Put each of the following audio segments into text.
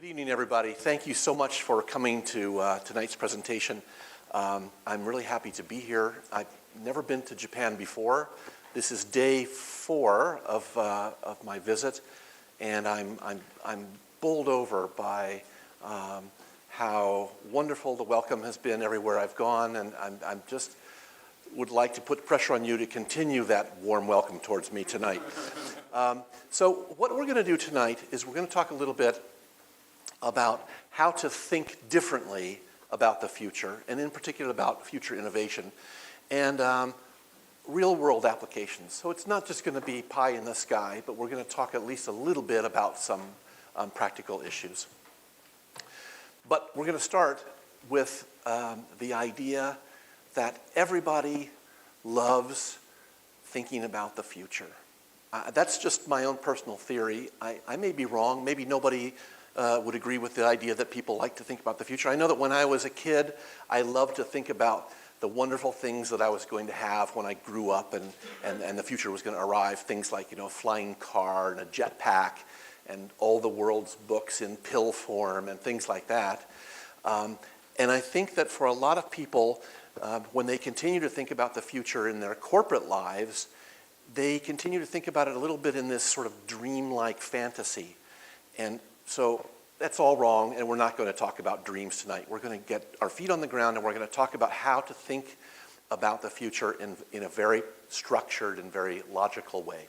Good evening, everybody. Thank you so much for coming to tonight's presentation. I'm really happy to be here. I've never been to Japan before. This is day 4 of my visit, and I'm bowled over by how wonderful the welcome has been everywhere I've gone, and I'm just would like to put pressure on you to continue that warm welcome towards me tonight. So what we're going to do tonight is we're going to talk a little bit about how to think differently about the future, and in particular about future innovation and real-world applications. So it's not just going to be pie in the sky, but we're going to talk at least a little bit about some practical issues. But we're going to start with the idea that everybody loves thinking about the future. That's just my own personal theory. I may be wrong. Maybe nobody would agree with the idea that people like to think about the future. I know that when I was a kid, I loved to think about the wonderful things that I was going to have when I grew up and the future was going to arrive. Things like, a flying car and a jetpack and all the world's books in pill form and things like that. And I think that for a lot of people, when they continue to think about the future in their corporate lives, they continue to think about it a little bit in this sort of dreamlike fantasy. And so that's all wrong, and we're not going to talk about dreams tonight. We're going to get our feet on the ground, and we're going to talk about how to think about the future in a very structured and very logical way.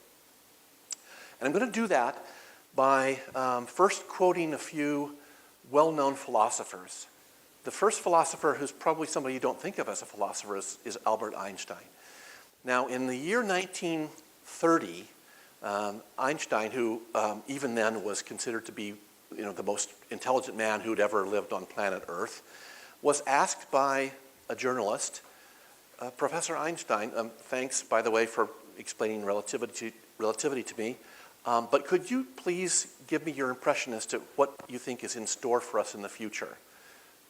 And I'm going to do that by first quoting a few well-known philosophers. The first philosopher, who's probably somebody you don't think of as a philosopher, is Albert Einstein. Now, in the year 1930, Einstein, who even then was considered to be the most intelligent man who'd ever lived on planet Earth, was asked by a journalist, Professor Einstein, thanks, by the way, for explaining relativity to me, but could you please give me your impression as to what you think is in store for us in the future?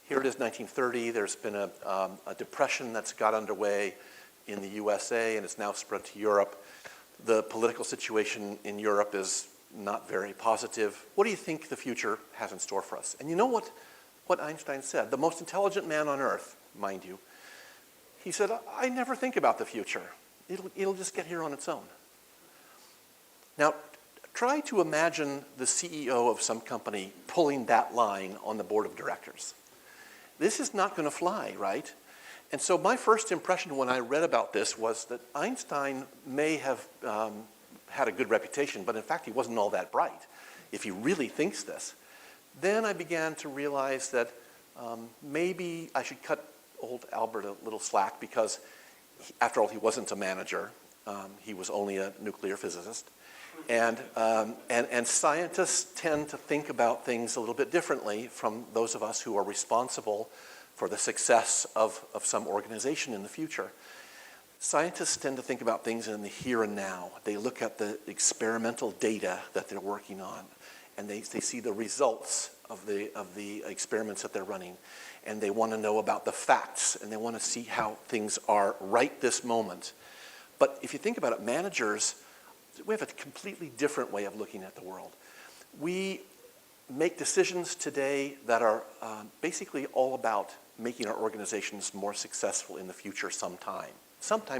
Here it is, 1930. There's been a depression that's got underway in the USA, and it's now spread to Europe. The political situation in Europe is not very positive. What do you think the future has in store for us? And you know what Einstein said? The most intelligent man on earth, mind you. He said, I never think about the future. It'll just get here on its own. Now, try to imagine the CEO of some company pulling that line on the board of directors. This is not going to fly, right? And so my first impression when I read about this was that Einstein may have had a good reputation, but in fact he wasn't all that bright, if he really thinks this. Then I began to realize that maybe I should cut old Albert a little slack because, after all, he wasn't a manager. He was only a nuclear physicist. And scientists tend to think about things a little bit differently from those of us who are responsible for the success of some organization in the future. Scientists tend to think about things in the here and now. They look at the experimental data that they're working on, and they see the results of the experiments that they're running, and they want to know about the facts, and they want to see how things are right this moment. But if you think about it, managers, we have a completely different way of looking at the world. We make decisions today that are basically all about making our organizations more successful in the future sometime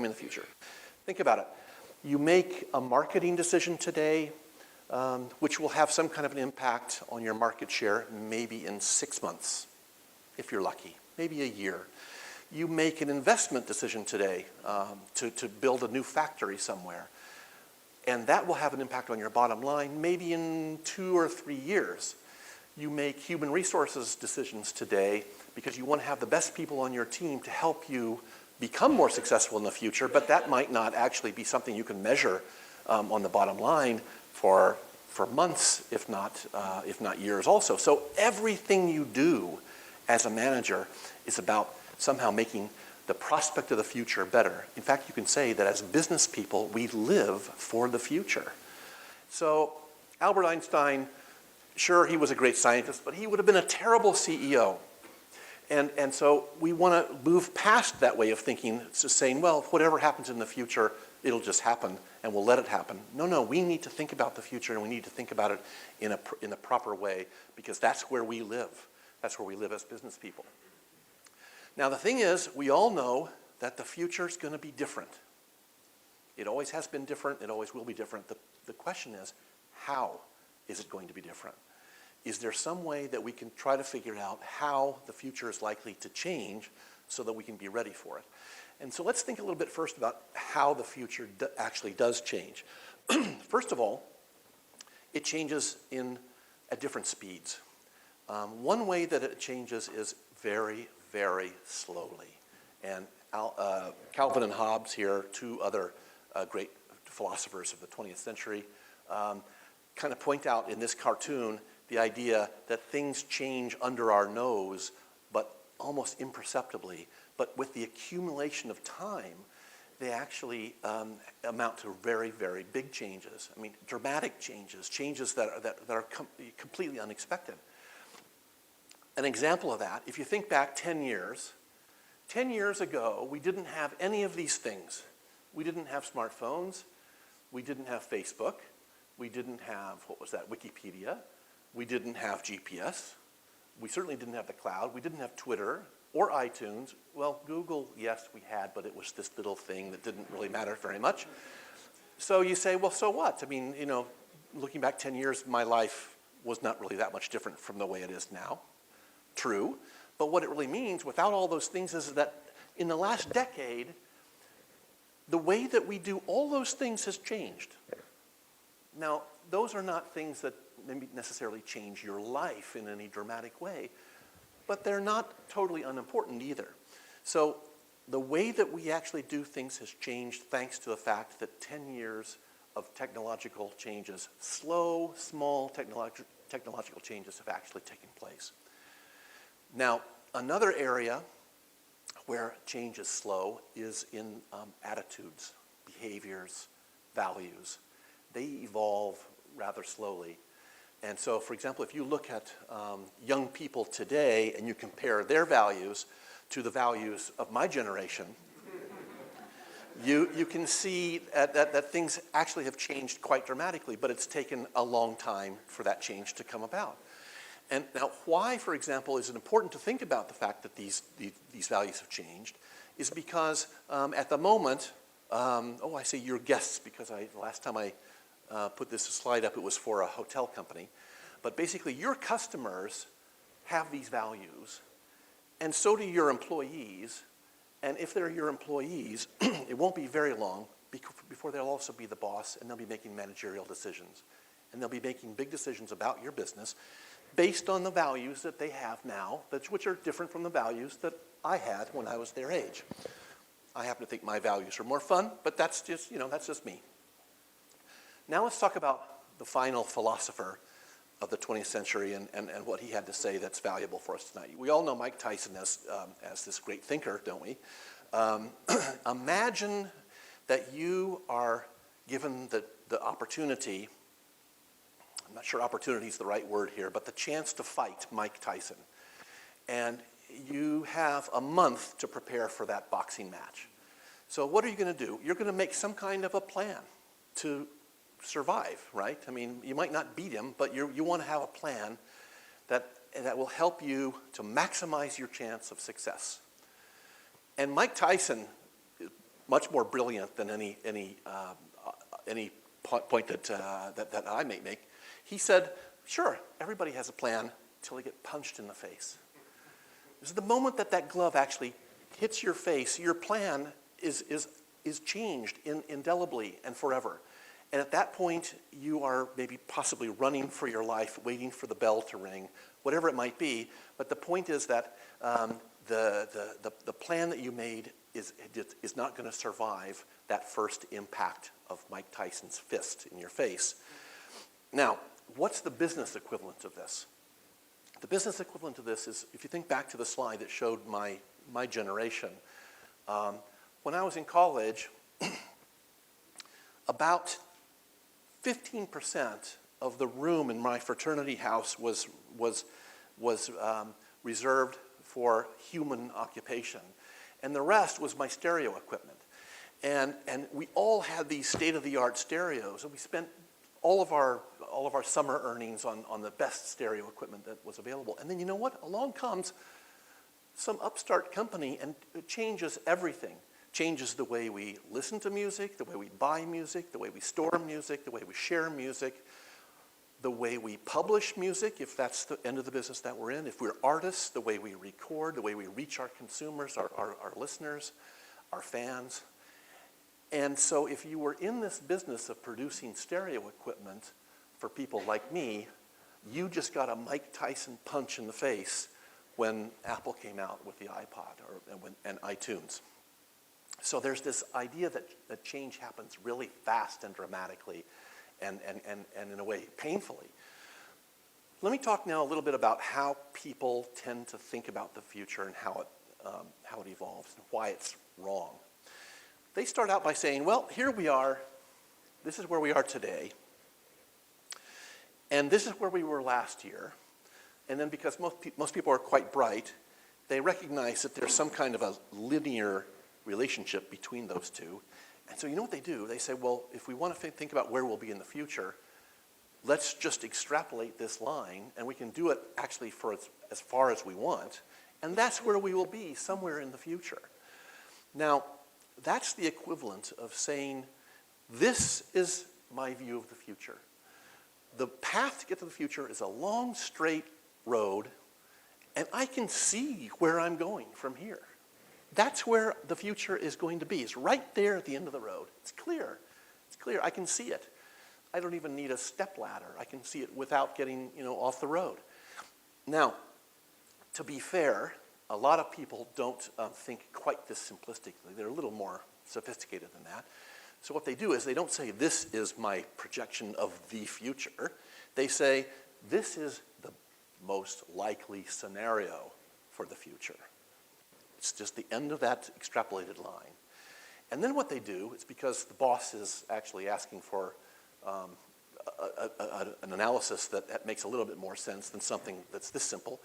in the future. Think about it. You make a marketing decision today, which will have some kind of an impact on your market share maybe in 6 months, if you're lucky, maybe a year. You make an investment decision today to build a new factory somewhere, and that will have an impact on your bottom line maybe in 2 or 3 years. You make human resources decisions today because you want to have the best people on your team to help you become more successful in the future, but that might not actually be something you can measure on the bottom line for months, if not years also. So everything you do as a manager is about somehow making the prospect of the future better. In fact, you can say that as business people, we live for the future. So Albert Einstein, sure, he was a great scientist, but he would have been a terrible CEO. And so we want to move past that way of thinking, to saying, well, whatever happens in the future, it'll just happen, and we'll let it happen. No, we need to think about the future, and we need to think about it in a proper way, because that's where we live. That's where we live as business people. Now, the thing is, we all know that the future is going to be different. It always has been different. It always will be different. The question is, how is it going to be different? Is there some way that we can try to figure out how the future is likely to change so that we can be ready for it? And so let's think a little bit first about how the future actually does change. First of all, it changes at different speeds. One way that it changes is very, very slowly. And Calvin and Hobbes here, two other great philosophers of the 20th century, kind of point out in this cartoon the idea that things change under our nose, but almost imperceptibly. But with the accumulation of time, they actually amount to very, very big changes. I mean, dramatic changes, changes that are completely unexpected. An example of that, if you think back 10 years ago, we didn't have any of these things. We didn't have smartphones. We didn't have Facebook. We didn't have, Wikipedia. We didn't have GPS. We certainly didn't have the cloud. We didn't have Twitter or iTunes. Well, Google, yes, we had, but it was this little thing that didn't really matter very much. So you say, well, so what? I mean, looking back 10 years, my life was not really that much different from the way it is now. True. But what it really means, without all those things, is that in the last decade, the way that we do all those things has changed. Now, those are not things that maybe necessarily change your life in any dramatic way, but they're not totally unimportant either. So the way that we actually do things has changed thanks to the fact that 10 years of technological changes, slow, small technological changes have actually taken place. Now, another area where change is slow is in attitudes, behaviors, values. They evolve rather slowly. And so, for example, if you look at young people today and you compare their values to the values of my generation, you can see that things actually have changed quite dramatically, but it's taken a long time for that change to come about. And now why, for example, is it important to think about the fact that these values have changed is because at the moment, I say your guests because the last time I put this slide up, it was for a hotel company. But basically, your customers have these values, and so do your employees. And if they're your employees, it won't be very long before they'll also be the boss, and they'll be making managerial decisions. And they'll be making big decisions about your business based on the values that they have now, which are different from the values that I had when I was their age. I happen to think my values are more fun, but that's just me. Now let's talk about the final philosopher of the 20th century and what he had to say that's valuable for us tonight. We all know Mike Tyson as this great thinker, don't we? Imagine that you are given the opportunity, I'm not sure opportunity is the right word here, but the chance to fight Mike Tyson. And you have a month to prepare for that boxing match. So what are you going to do? You're going to make some kind of a plan to survive, right? I mean, you might not beat him, but you want to have a plan that will help you to maximize your chance of success. And Mike Tyson is much more brilliant than any point that I may make. He said, sure, everybody has a plan until they get punched in the face. Because the moment that glove actually hits your face, your plan is changed indelibly and forever. And at that point, you are maybe possibly running for your life, waiting for the bell to ring, whatever it might be. But the point is that the plan that you made is not going to survive that first impact of Mike Tyson's fist in your face. Now, what's the business equivalent of this? The business equivalent of this is, if you think back to the slide that showed my generation, when I was in college, about 15% of the room in my fraternity house was reserved for human occupation, and the rest was my stereo equipment. And we all had these state-of-the-art stereos, and we spent all of our summer earnings on the best stereo equipment that was available. And then you know what? Along comes some upstart company and it changes everything. Changes the way we listen to music, the way we buy music, the way we store music, the way we share music, the way we publish music, if that's the end of the business that we're in. If we're artists, the way we record, the way we reach our consumers, our listeners, our fans. And so if you were in this business of producing stereo equipment for people like me, you just got a Mike Tyson punch in the face when Apple came out with the iPod and iTunes. So there's this idea that change happens really fast and dramatically and in a way painfully. Let me talk now a little bit about how people tend to think about the future and how it evolves and why it's wrong. They start out by saying, well, here we are, this is where we are today, and this is where we were last year. And then because most people are quite bright, they recognize that there's some kind of a linear relationship between those two. And so you know what they do? They say, well, if we want to think about where we'll be in the future, let's just extrapolate this line, and we can do it actually for as far as we want, and that's where we will be, somewhere in the future. Now, that's the equivalent of saying, this is my view of the future. The path to get to the future is a long, straight road, and I can see where I'm going from here. That's where the future is going to be. It's right there at the end of the road. It's clear. It's clear. I can see it. I don't even need a stepladder. I can see it without getting, off the road. Now, to be fair, a lot of people don't think quite this simplistically. They're a little more sophisticated than that. So what they do is they don't say, this is my projection of the future. They say, this is the most likely scenario for the future. It's just the end of that extrapolated line. And then what they do is, because the boss is actually asking for an analysis that makes a little bit more sense than something that's this simple,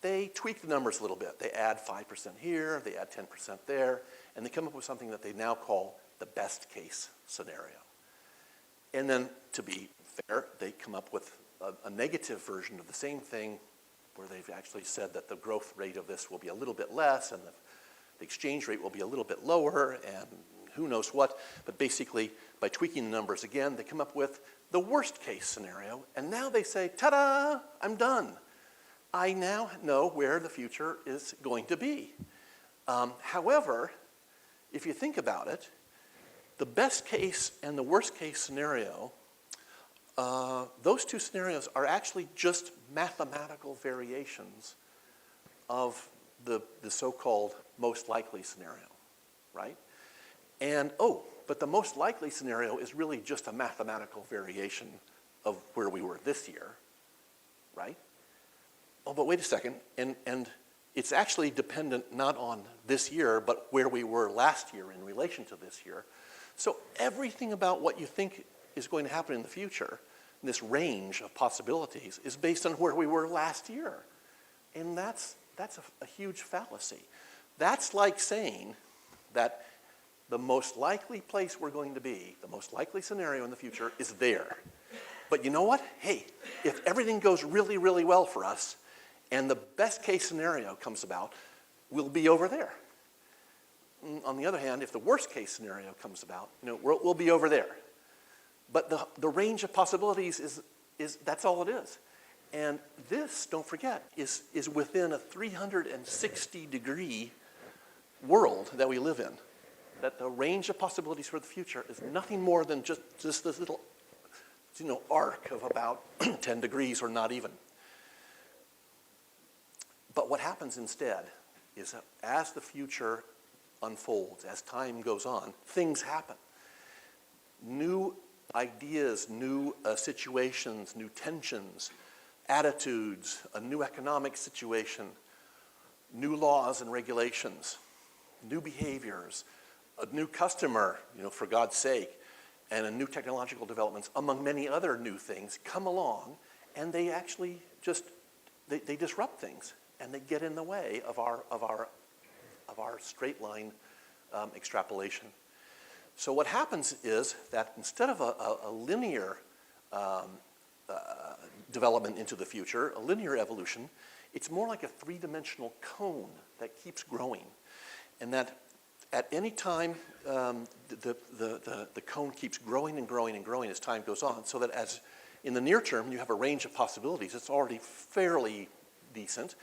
they tweak the numbers a little bit. They add 5% here, they add 10% there, and they come up with something that they now call the best case scenario. And then, to be fair, they come up with a negative version of the same thing, where they've actually said that the growth rate of this will be a little bit less, and the exchange rate will be a little bit lower, and who knows what. But basically, by tweaking the numbers again, they come up with the worst case scenario, and now they say, ta-da, I'm done. I now know where the future is going to be. However, if you think about it, the best case and the worst case scenario, those two scenarios are actually just mathematical variations of the so-called most likely scenario, right? And, but the most likely scenario is really just a mathematical variation of where we were this year, right? Oh, but wait a second, and it's actually dependent not on this year, but where we were last year in relation to this year. So everything about what you think is going to happen in the future, this range of possibilities, is based on where we were last year. And that's a huge fallacy. That's like saying that the most likely place we're going to be, the most likely scenario in the future, is there. But you know what? Hey, if everything goes really, really well for us, and the best case scenario comes about, we'll be over there. On the other hand, if the worst case scenario comes about, we'll be over there. But the range of possibilities is that's all it is. And this, don't forget, is within a 360-degree world that we live in. That the range of possibilities for the future is nothing more than just this little, arc of about 10 degrees or not even. But what happens instead is that as the future unfolds, as time goes on, things happen. New ideas, new situations, new tensions, attitudes, a new economic situation, new laws and regulations, new behaviors, a new customer, for God's sake, and a new technological developments, among many other new things, come along, and they actually they disrupt things, and they get in the way of our straight line extrapolation. So what happens is that instead of a linear development into the future, a linear evolution, it's more like a three-dimensional cone that keeps growing. And that at any time, the cone keeps growing and growing and growing as time goes on, so that as in the near term, you have a range of possibilities. It's already fairly decent.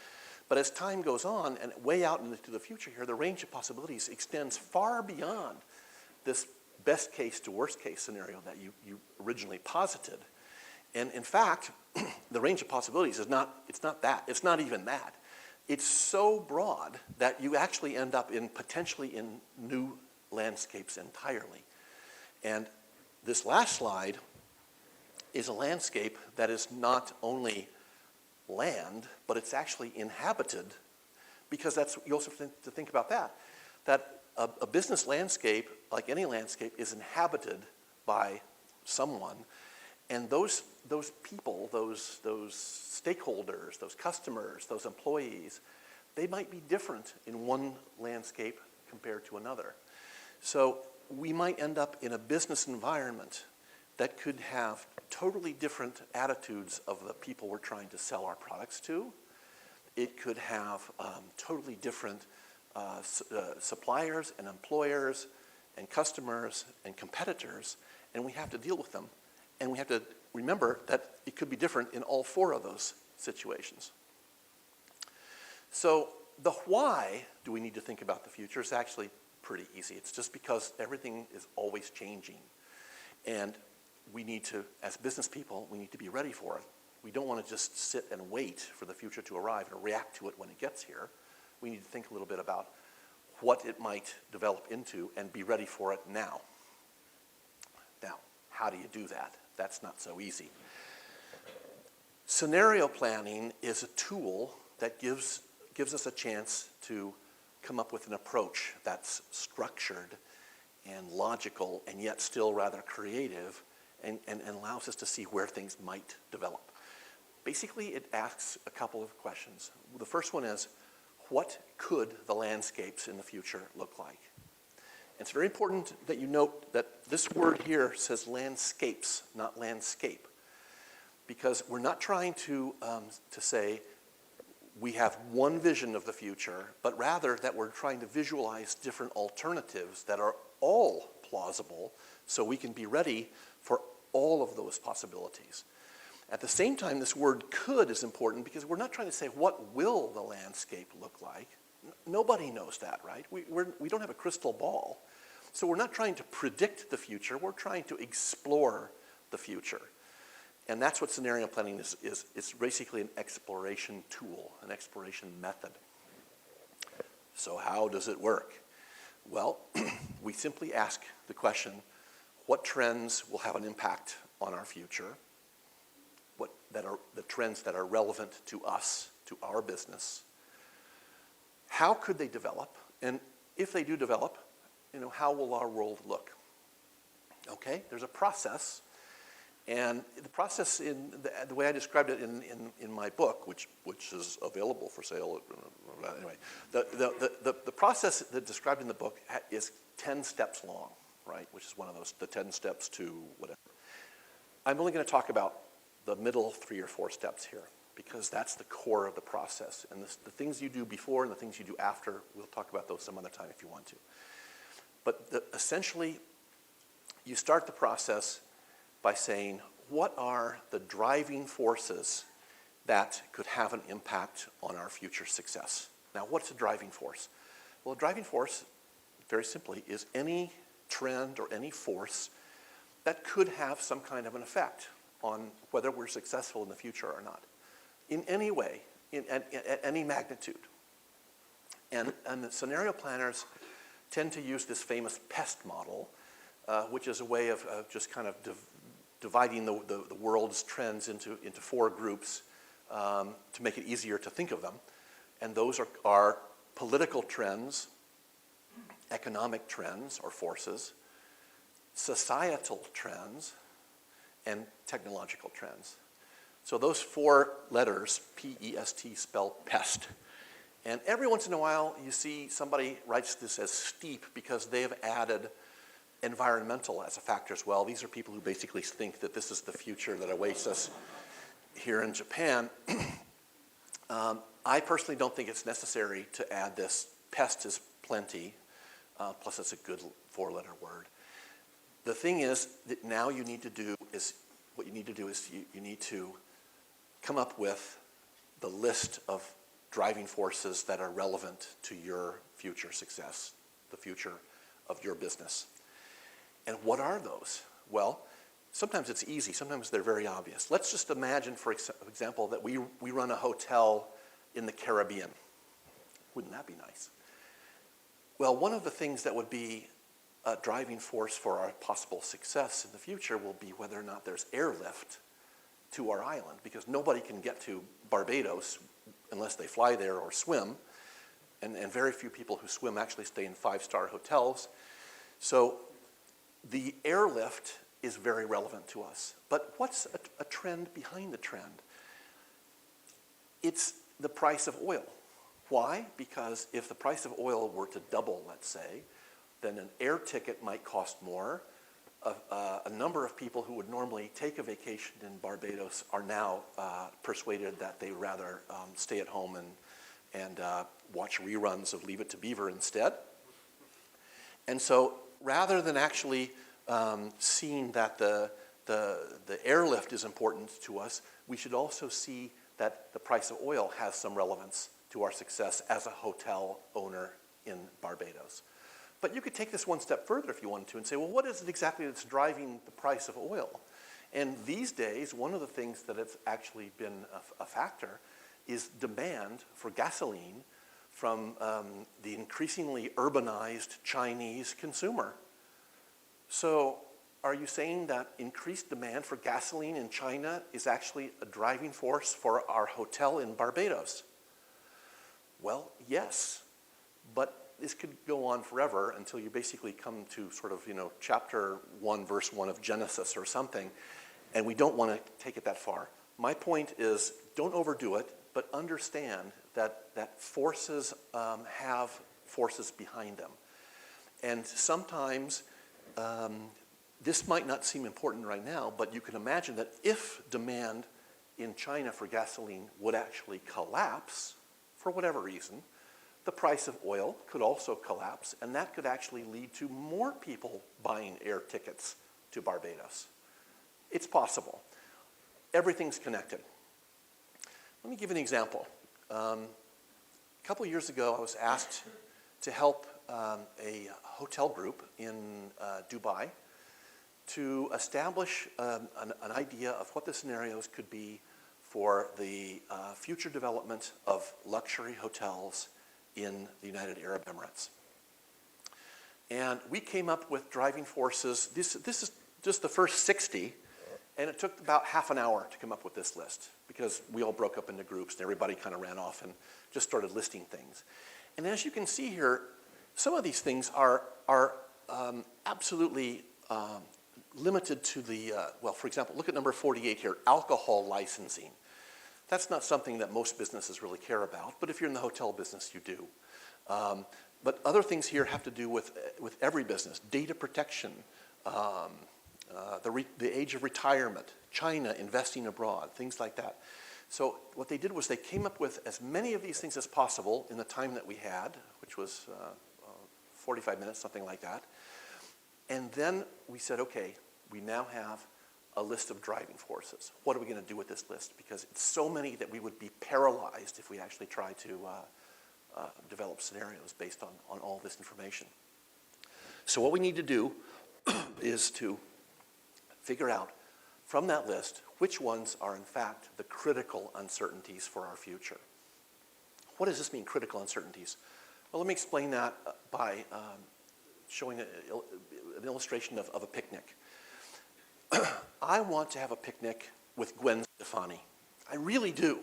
But as time goes on and way out into the future here, the range of possibilities extends far beyond this best case to worst case scenario that you originally posited. And in fact, the range of possibilities it's not even that. It's so broad that you actually end up potentially in new landscapes entirely. And this last slide is a landscape that is not only land, but it's actually inhabited, because you also have to think about that a business landscape, like any landscape, is inhabited by someone, and those people, those stakeholders, those customers, those employees, they might be different in one landscape compared to another. So we might end up in a business environment that could have totally different attitudes of the people we're trying to sell our products to. It could have totally different suppliers and employers and customers and competitors, and we have to deal with them. And we have to remember that it could be different in all four of those situations. So the why do we need to think about the future is actually pretty easy. It's just because everything is always changing. And we need to, as business people, we need to be ready for it. We don't want to just sit and wait for the future to arrive and react to it when it gets here. We need to think a little bit about what it might develop into and be ready for it now. Now, how do you do that? That's not so easy. Scenario planning is a tool that gives us a chance to come up with an approach that's structured and logical and yet still rather creative, and allows us to see where things might develop. Basically, it asks a couple of questions. The first one is, what could the landscapes in the future look like? It's very important that you note that this word here says landscapes, not landscape, because we're not trying to say we have one vision of the future, but rather that we're trying to visualize different alternatives that are all plausible, so we can be ready for all of those possibilities. At the same time, this word could is important because we're not trying to say what will the landscape look like. Nobody knows that, right? We don't have a crystal ball. So we're not trying to predict the future, we're trying to explore the future. And that's what scenario planning is. It's basically an exploration tool, an exploration method. So how does it work? Well, we simply ask the question, what trends will have an impact on our future? That are the trends that are relevant to us, to our business? How could they develop? And if they do develop, how will our world look? Okay, there's a process. And the process, in the way I described it in my book, which is available for sale, anyway, the process that described in the book is 10 steps long, right? Which is one of those, the 10 steps to whatever. I'm only going to talk about the middle 3 or 4 steps here, because that's the core of the process. And the things you do before and the things you do after, we'll talk about those some other time if you want to. But essentially, you start the process by saying, what are the driving forces that could have an impact on our future success? Now, what's a driving force? Well, a driving force, very simply, is any trend or any force that could have some kind of an effect on whether we're successful in the future or not, in any way, at any magnitude. And the scenario planners tend to use this famous PEST model, which is a way of just kind of dividing the world's trends into 4 groups to make it easier to think of them. And those are political trends, economic trends or forces, societal trends, and technological trends. So those 4 letters, P-E-S-T, spell PEST. And every once in a while, you see somebody writes this as STEEP because they have added environmental as a factor as well. These are people who basically think that this is the future that awaits us here in Japan. I personally don't think it's necessary to add this. Pest is plenty, plus it's a good four-letter word. The thing is that now you need to do is, what you need to do is you need to come up with the list of driving forces that are relevant to your future success, the future of your business. And what are those? Well, sometimes it's easy, sometimes they're very obvious. Let's just imagine, for example, that we run a hotel in the Caribbean. Wouldn't that be nice? Well, one of the things that would be a driving force for our possible success in the future will be whether or not there's airlift to our island, because nobody can get to Barbados unless they fly there or swim, and very few people who swim actually stay in five-star hotels. So the airlift is very relevant to us. But what's a trend behind the trend? It's the price of oil. Why? Because if the price of oil were to double, let's say, then an air ticket might cost more. A number of people who would normally take a vacation in Barbados are now persuaded that they rather stay at home and watch reruns of Leave It to Beaver instead. And so rather than actually seeing that the airlift is important to us, we should also see that the price of oil has some relevance to our success as a hotel owner in Barbados. But you could take this one step further if you wanted to and say, well, what is it exactly that's driving the price of oil? And these days, one of the things that has actually been a factor is demand for gasoline from the increasingly urbanized Chinese consumer. So are you saying that increased demand for gasoline in China is actually a driving force for our hotel in Barbados? Well, yes, but this could go on forever until you basically come to sort of, chapter 1, verse 1 of Genesis or something, and we don't want to take it that far. My point is, don't overdo it, but understand that forces have forces behind them. And sometimes this might not seem important right now, but you can imagine that if demand in China for gasoline would actually collapse, for whatever reason, the price of oil could also collapse, and that could actually lead to more people buying air tickets to Barbados. It's possible. Everything's connected. Let me give an example. A couple years ago, I was asked to help a hotel group in Dubai to establish an idea of what the scenarios could be for the future development of luxury hotels in the United Arab Emirates. And we came up with driving forces. This is just the first 60, and it took about half an hour to come up with this list because we all broke up into groups and everybody kind of ran off and just started listing things. And as you can see here, some of these things are absolutely limited to the, well, for example, look at number 48 here, alcohol licensing. That's not something that most businesses really care about, but if you're in the hotel business, you do. But other things here have to do with every business, data protection, the age of retirement, China investing abroad, things like that. So what they did was they came up with as many of these things as possible in the time that we had, which was 45 minutes, something like that. And then we said, okay, we now have a list of driving forces. What are we going to do with this list? Because it's so many that we would be paralyzed if we actually try to develop scenarios based on all this information. So what we need to do is to figure out from that list which ones are in fact the critical uncertainties for our future. What does this mean, critical uncertainties? Well, let me explain that by showing an illustration of a picnic. I want to have a picnic with Gwen Stefani. I really do.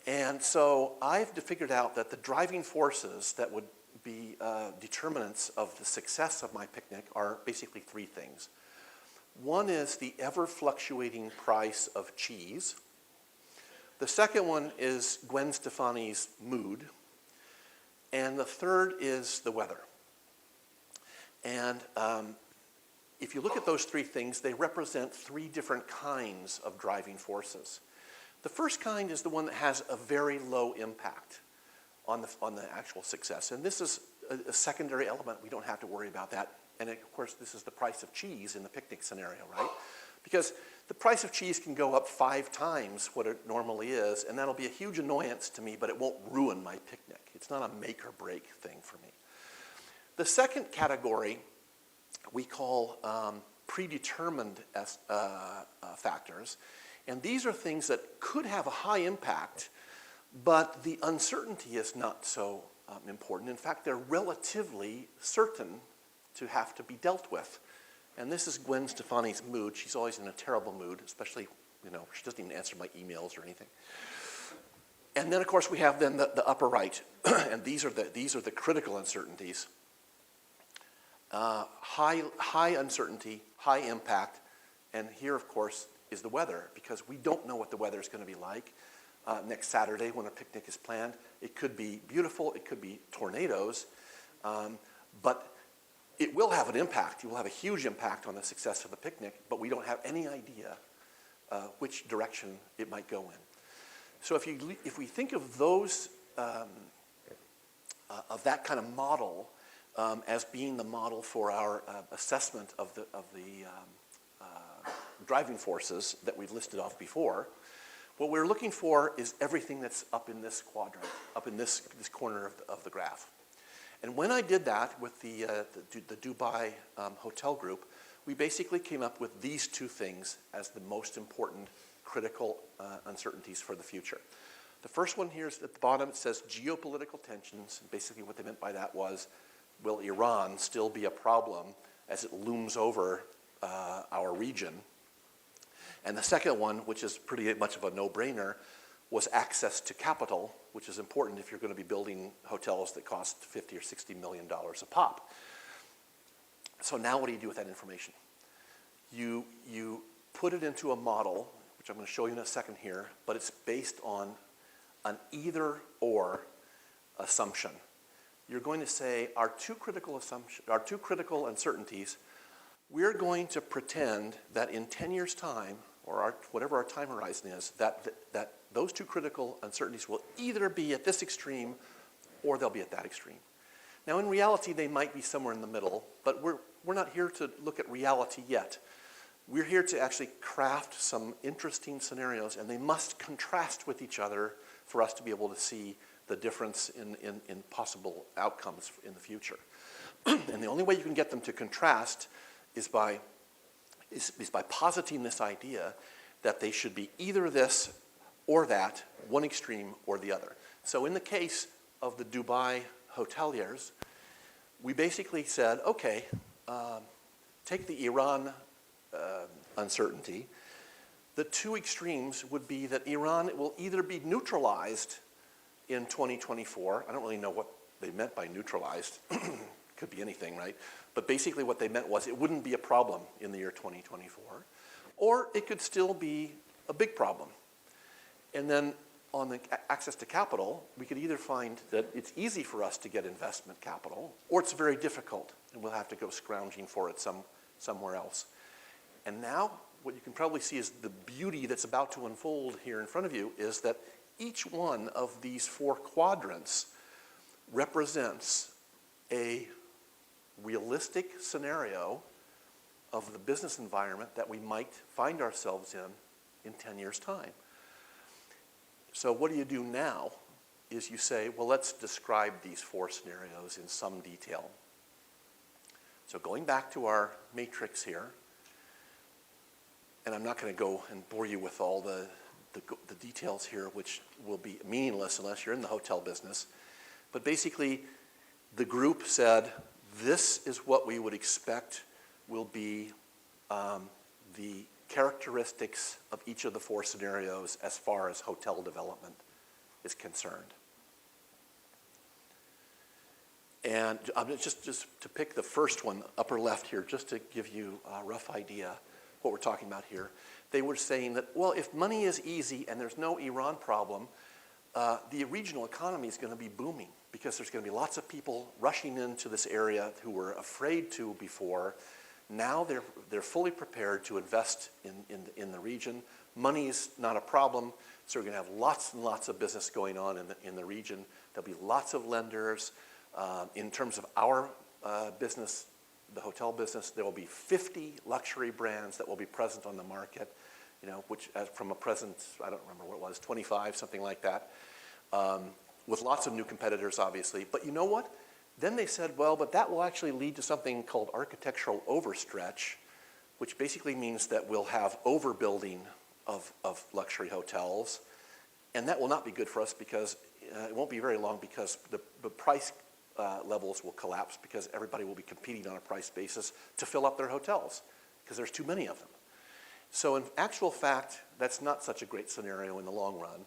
And so I've figured out that the driving forces that would be determinants of the success of my picnic are basically three things. One is the ever-fluctuating price of cheese. The second one is Gwen Stefani's mood. And the third is the weather. And if you look at those three things, they represent three different kinds of driving forces. The first kind is the one that has a very low impact on the actual success. And this is a secondary element. We don't have to worry about that. And of course, this is the price of cheese in the picnic scenario, right? Because the price of cheese can go up 5 times what it normally is, and that'll be a huge annoyance to me, but it won't ruin my picnic. It's not a make or break thing for me. The second category we call predetermined factors. And these are things that could have a high impact, but the uncertainty is not so important. In fact, they're relatively certain to have to be dealt with. And this is Gwen Stefani's mood. She's always in a terrible mood, especially, she doesn't even answer my emails or anything. And then, of course, we have then the upper right, and these are the critical uncertainties. High uncertainty, high impact, and here, of course, is the weather, because we don't know what the weather is going to be like next Saturday when a picnic is planned. It could be beautiful, it could be tornadoes, but it will have an impact. It will have a huge impact on the success of the picnic, but we don't have any idea which direction it might go in. So if we think of those, of that kind of model as being the model for our assessment of the driving forces that we've listed off before, what we're looking for is everything that's up in this quadrant, up in this corner of the graph. And when I did that with the Dubai hotel group, we basically came up with these two things as the most important critical uncertainties for the future. The first one here is at the bottom. It says geopolitical tensions. And basically what they meant by that was, will Iran still be a problem as it looms over our region? And the second one, which is pretty much of a no-brainer, was access to capital, which is important if you're going to be building hotels that cost $50 or $60 million a pop. So now what do you do with that information? You put it into a model, which I'm going to show you in a second here, but it's based on an either-or assumption. You're going to say our two critical uncertainties, we're going to pretend that in 10 years' time, or whatever our time horizon is, that those two critical uncertainties will either be at this extreme or they'll be at that extreme. Now, in reality, they might be somewhere in the middle, but we're not here to look at reality yet. We're here to actually craft some interesting scenarios, and they must contrast with each other for us to be able to see the difference in possible outcomes in the future. And the only way you can get them to contrast is by positing this idea that they should be either this or that, one extreme or the other. So in the case of the Dubai hoteliers, we basically said, okay, take the Iran uncertainty. The two extremes would be that Iran will either be neutralized in 2024. I don't really know what they meant by neutralized. Could be anything, right? But basically what they meant was it wouldn't be a problem in the year 2024, or it could still be a big problem. And then on the access to capital, we could either find that it's easy for us to get investment capital, or it's very difficult, and we'll have to go scrounging for it somewhere else. And now what you can probably see is the beauty that's about to unfold here in front of you is that each one of these 4 quadrants represents a realistic scenario of the business environment that we might find ourselves in 10 years' time. So what do you do now is you say, well, let's describe these 4 scenarios in some detail. So going back to our matrix here, and I'm not going to go and bore you with all the details here, which will be meaningless unless you're in the hotel business. But basically, the group said, this is what we would expect will be the characteristics of each of the 4 scenarios as far as hotel development is concerned. And just to pick the first one, upper left here, just to give you a rough idea what we're talking about here. They were saying that, well, if money is easy and there's no Iran problem, the regional economy is going to be booming because there's going to be lots of people rushing into this area who were afraid to before, Now they're fully prepared to invest in the region. Money's not a problem, so we're going to have lots and lots of business going on in the region. There'll be lots of lenders. In terms of our business, the hotel business, there will be 50 luxury brands that will be present on the market, which from a present, I don't remember what it was, 25, something like that, with lots of new competitors, obviously. But you know what? Then they said, well, but that will actually lead to something called architectural overstretch, which basically means that we'll have overbuilding of luxury hotels, and that will not be good for us because it won't be very long because the price levels will collapse because everybody will be competing on a price basis to fill up their hotels because there's too many of them. So in actual fact, that's not such a great scenario in the long run.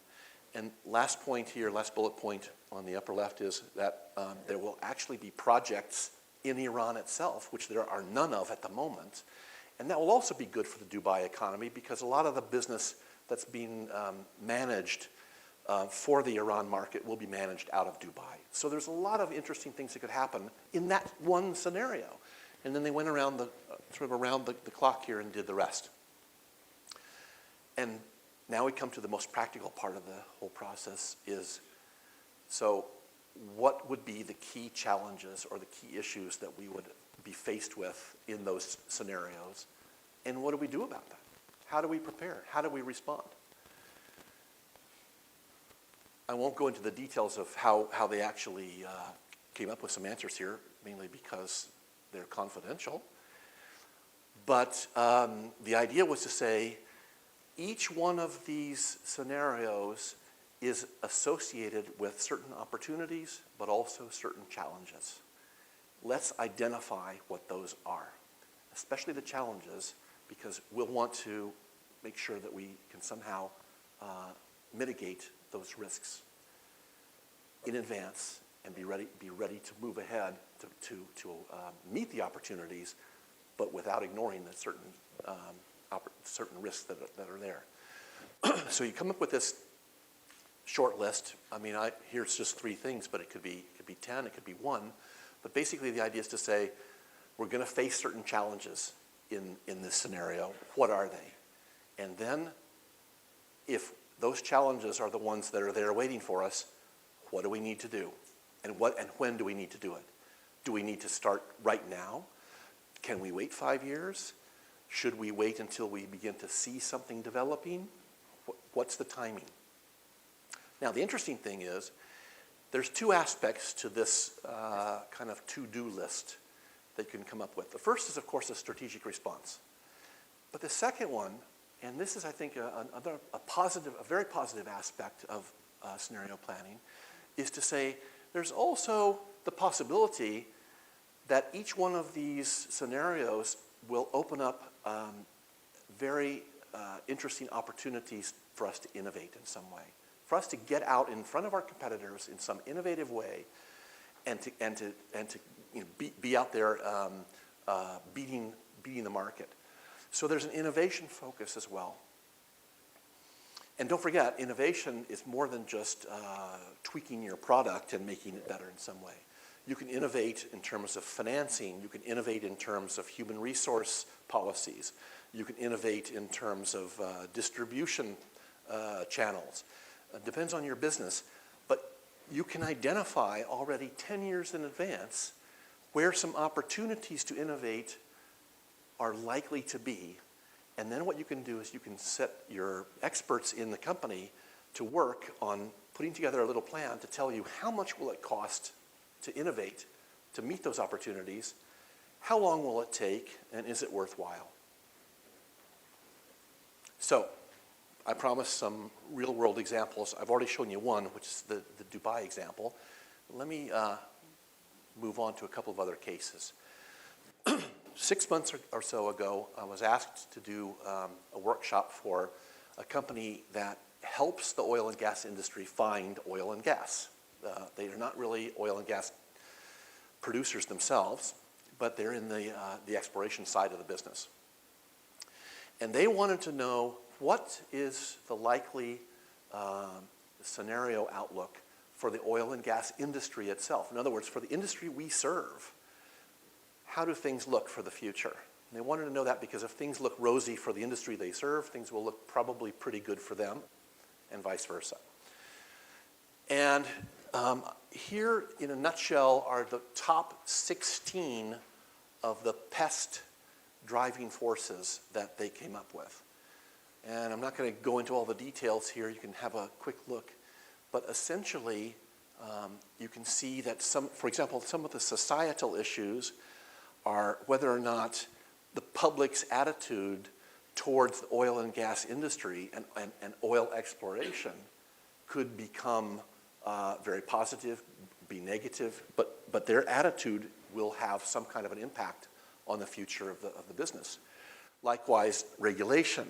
And last point here, last bullet point on the upper left is that there will actually be projects in Iran itself, which there are none of at the moment. And that will also be good for the Dubai economy because a lot of the business that's being managed for the Iran market will be managed out of Dubai. So there's a lot of interesting things that could happen in that one scenario. And then they went around around the clock here and did the rest. And now we come to the most practical part of the whole process is, so what would be the key challenges or the key issues that we would be faced with in those scenarios? And what do we do about that? How do we prepare? How do we respond? I won't go into the details of how they actually came up with some answers here, mainly because they're confidential. But the idea was to say, each one of these scenarios is associated with certain opportunities, but also certain challenges. Let's identify what those are, especially the challenges, because we'll want to make sure that we can somehow mitigate those risks in advance and be ready to move ahead to meet the opportunities, but without ignoring the certain risks that are there. So you come up with this short list. I mean, here's just 3 things, but it could be 10, it could be 1. But basically the idea is to say, we're going to face certain challenges in this scenario. What are they? And then if those challenges are the ones that are there waiting for us, what do we need to do? And when do we need to do it? Do we need to start right now? Can we wait 5 years? Should we wait until we begin to see something developing? What's the timing? Now, the interesting thing is, there's 2 aspects to this kind of to-do list that you can come up with. The first is, of course, a strategic response. But the second one, and this is, I think, a very positive aspect of scenario planning, is to say there's also the possibility that each one of these scenarios will open up very interesting opportunities for us to innovate in some way, for us to get out in front of our competitors in some innovative way, and to be out there beating the market. So there's an innovation focus as well. And don't forget, innovation is more than just tweaking your product and making it better in some way. You can innovate in terms of financing. You can innovate in terms of human resource policies. You can innovate in terms of distribution channels. It depends on your business. But you can identify already 10 years in advance where some opportunities to innovate are likely to be. And then what you can do is you can set your experts in the company to work on putting together a little plan to tell you how much will it cost to innovate, to meet those opportunities, how long will it take, and is it worthwhile? So, I promised some real-world examples. I've already shown you one, which is the Dubai example. Let me move on to a couple of other cases. 6 months or so ago, I was asked to do a workshop for a company that helps the oil and gas industry find oil and gas. They are not really oil and gas producers themselves, but they're in the exploration side of the business. And they wanted to know what is the likely scenario outlook for the oil and gas industry itself. In other words, for the industry we serve, how do things look for the future? And they wanted to know that because if things look rosy for the industry they serve, things will look probably pretty good for them, and vice versa. And here, in a nutshell, are the top 16 of the pest driving forces that they came up with. And I'm not going to go into all the details here. You can have a quick look. But essentially, you can see that for example, some of the societal issues are whether or not the public's attitude towards the oil and gas industry and oil exploration could become very positive, be negative, but their attitude will have some kind of an impact on the future of the business. Likewise, regulation.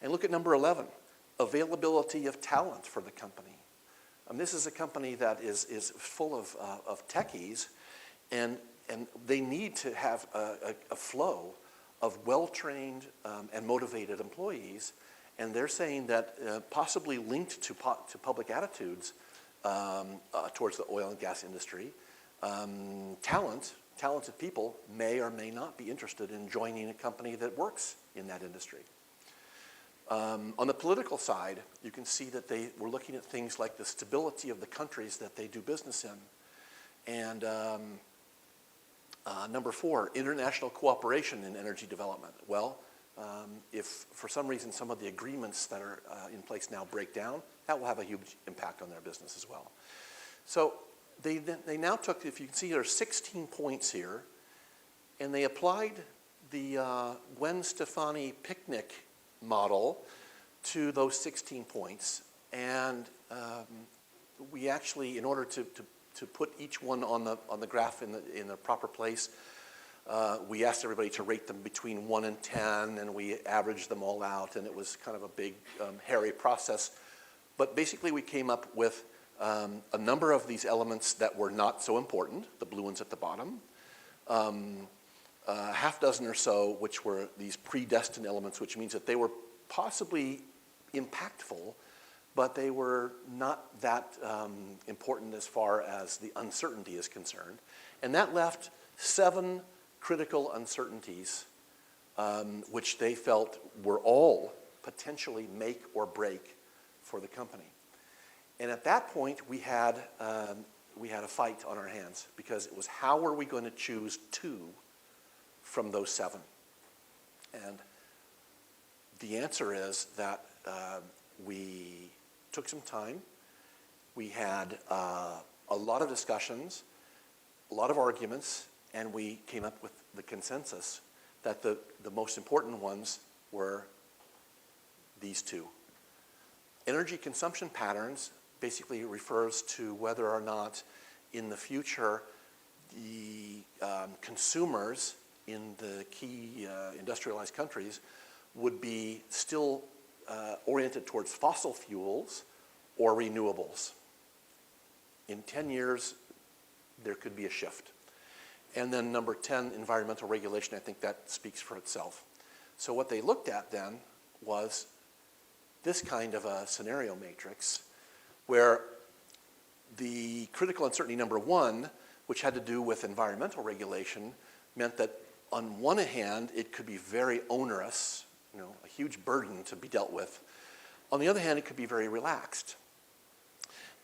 And look at number 11, availability of talent for the company. This is a company that is full of techies, and they need to have a flow of well-trained and motivated employees, and they're saying that possibly linked to public attitudes towards the oil and gas industry, talented people may or may not be interested in joining a company that works in that industry. On the political side, you can see that they were looking at things like the stability of the countries that they do business in. And number 4, international cooperation in energy development. Well, if for some reason some of the agreements that are in place now break down, that will have a huge impact on their business as well. So they now took, if you can see, there are 16 points here, and they applied the Gwen Stefani picnic model to those 16 points. And we actually, in order to put each one on the graph in the proper place, we asked everybody to rate them between 1 and 10, and we averaged them all out, and it was kind of a big, hairy process. But basically, we came up with a number of these elements that were not so important, the blue ones at the bottom, a half dozen or so which were these predestined elements, which means that they were possibly impactful, but they were not that important as far as the uncertainty is concerned. And that left 7 critical uncertainties, which they felt were all potentially make or break for the company. And at that point, we had a fight on our hands, because it was how were we going to choose 2 from those 7? And the answer is that we took some time. We had a lot of discussions, a lot of arguments, and we came up with the consensus that the most important ones were these 2. Energy consumption patterns basically refers to whether or not in the future the consumers in the key industrialized countries would be still oriented towards fossil fuels or renewables. In 10 years, there could be a shift. And then number 10, environmental regulation, I think that speaks for itself. So what they looked at then was this kind of a scenario matrix where the critical uncertainty number 1, which had to do with environmental regulation, meant that on one hand, it could be very onerous, a huge burden to be dealt with. On the other hand, it could be very relaxed.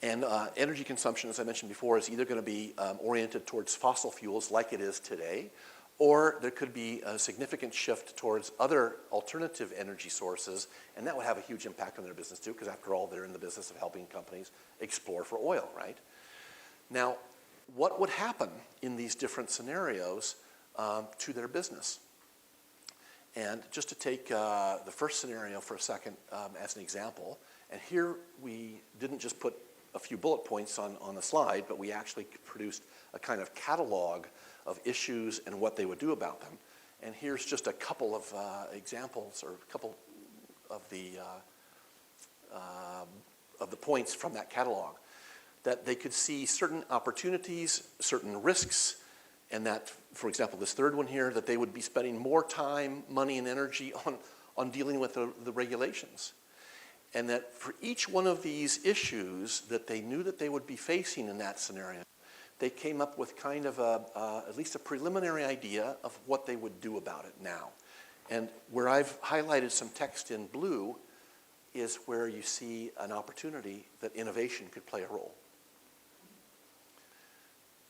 And energy consumption, as I mentioned before, is either going to be oriented towards fossil fuels like it is today, or there could be a significant shift towards other alternative energy sources, and that would have a huge impact on their business too, because after all, they're in the business of helping companies explore for oil, right? Now, what would happen in these different scenarios to their business? And just to take the first scenario for a second as an example, and here we didn't just put a few bullet points on the slide, but we actually produced a kind of catalog of issues and what they would do about them. And here's just a couple of examples, or a couple of the points from that catalog. That they could see certain opportunities, certain risks, and that, for example, this third one here, that they would be spending more time, money, and energy on dealing with the regulations. And that for each one of these issues that they knew that they would be facing in that scenario, they came up with kind of at least a preliminary idea of what they would do about it now. And where I've highlighted some text in blue is where you see an opportunity that innovation could play a role.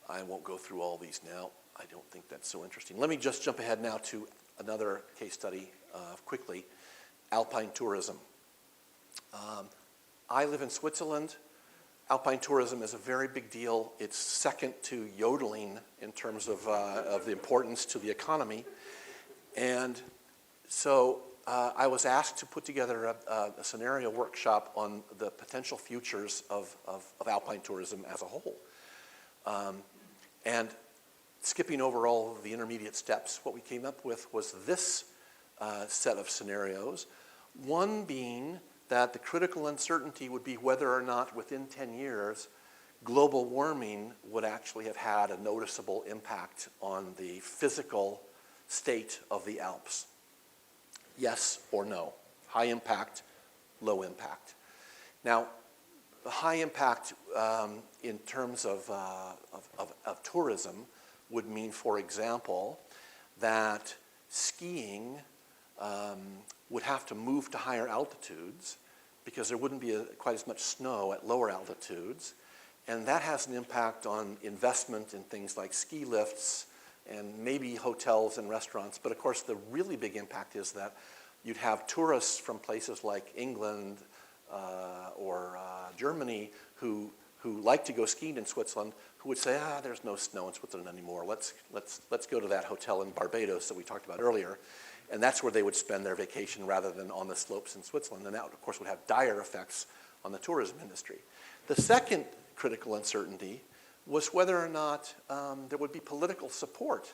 I won't go through all these now. I don't think that's so interesting. Let me just jump ahead now to another case study quickly, alpine tourism. I live in Switzerland. Alpine tourism is a very big deal. It's second to yodeling in terms of the importance to the economy. And so I was asked to put together a scenario workshop on the potential futures of alpine tourism as a whole. And skipping over all of the intermediate steps, what we came up with was this set of scenarios. One being that the critical uncertainty would be whether or not within 10 years, global warming would actually have had a noticeable impact on the physical state of the Alps. Yes or no? High impact, low impact. Now, the high impact in terms of tourism would mean, for example, that skiing would have to move to higher altitudes because there wouldn't be quite as much snow at lower altitudes. And that has an impact on investment in things like ski lifts and maybe hotels and restaurants. But of course, the really big impact is that you'd have tourists from places like England or Germany who like to go skiing in Switzerland, who would say, there's no snow in Switzerland anymore. Let's go to that hotel in Barbados that we talked about earlier. And that's where they would spend their vacation rather than on the slopes in Switzerland. And that, of course, would have dire effects on the tourism industry. The second critical uncertainty was whether or not there would be political support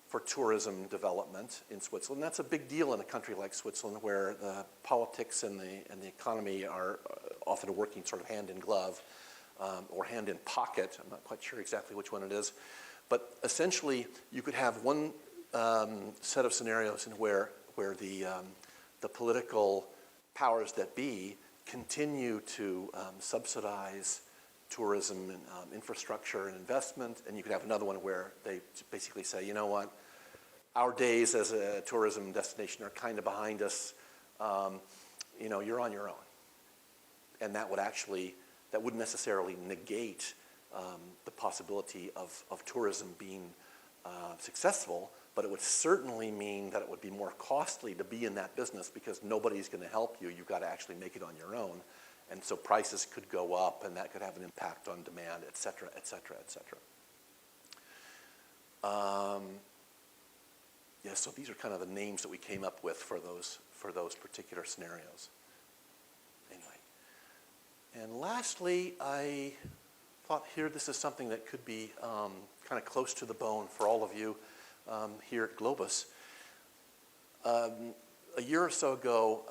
for tourism development in Switzerland. That's a big deal in a country like Switzerland where the politics and the economy are often working sort of hand in glove or hand in pocket. I'm not quite sure exactly which one it is. But essentially, you could have one set of scenarios in where the political powers that be continue to subsidize tourism and infrastructure and investment, and you could have another one where they basically say, you know what, our days as a tourism destination are kind of behind us. You're on your own, and that wouldn't necessarily negate the possibility of tourism being successful, but it would certainly mean that it would be more costly to be in that business because nobody's going to help you. You've got to actually make it on your own. And so prices could go up, and that could have an impact on demand, et cetera, et cetera, et cetera. So these are kind of the names that we came up with for those particular scenarios. Anyway. And lastly, I thought here this is something that could be kind of close to the bone for all of you here at Globus. A year or so ago,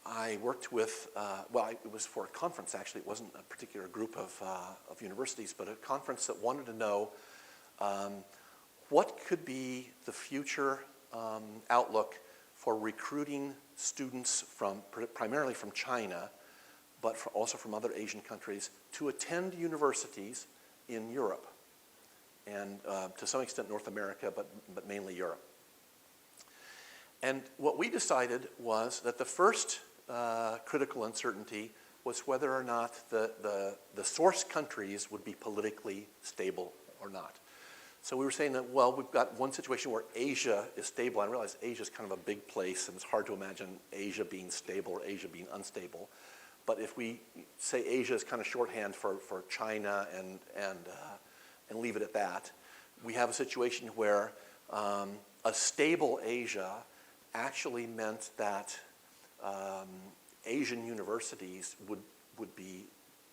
I worked with, it was for a conference actually. It wasn't a particular group of universities, but a conference that wanted to know what could be the future outlook for recruiting students primarily from China, but also from other Asian countries, to attend universities in Europe and to some extent North America, but mainly Europe. And what we decided was that the first critical uncertainty was whether or not the source countries would be politically stable or not. So we were saying that, well, we've got one situation where Asia is stable. I realize Asia is kind of a big place, and it's hard to imagine Asia being stable or Asia being unstable. But if we say Asia is kind of shorthand for China and leave it at that, we have a situation where a stable Asia actually meant that Asian universities would be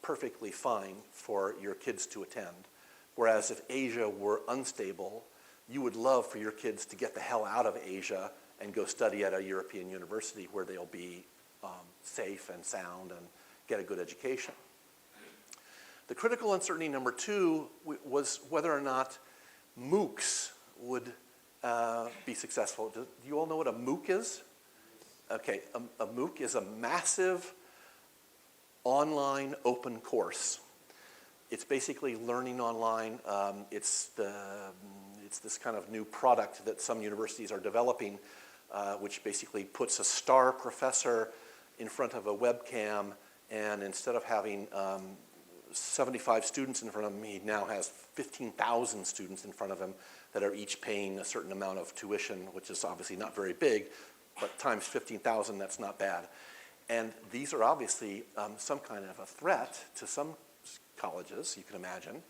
perfectly fine for your kids to attend. Whereas if Asia were unstable, you would love for your kids to get the hell out of Asia and go study at a European university where they'll be safe and sound and get a good education. The critical uncertainty number two was whether or not MOOCs would be successful. Do you all know what a MOOC is? Okay, a MOOC is a massive online open course It's basically learning online. It's this kind of new product that some universities are developing, which basically puts a star professor in front of a webcam, and instead of having 75 students in front of him, he now has 15,000 students in front of him that are each paying a certain amount of tuition, which is obviously not very big, but times 15,000, that's not bad. And these are obviously some kind of a threat to some colleges, you can imagine.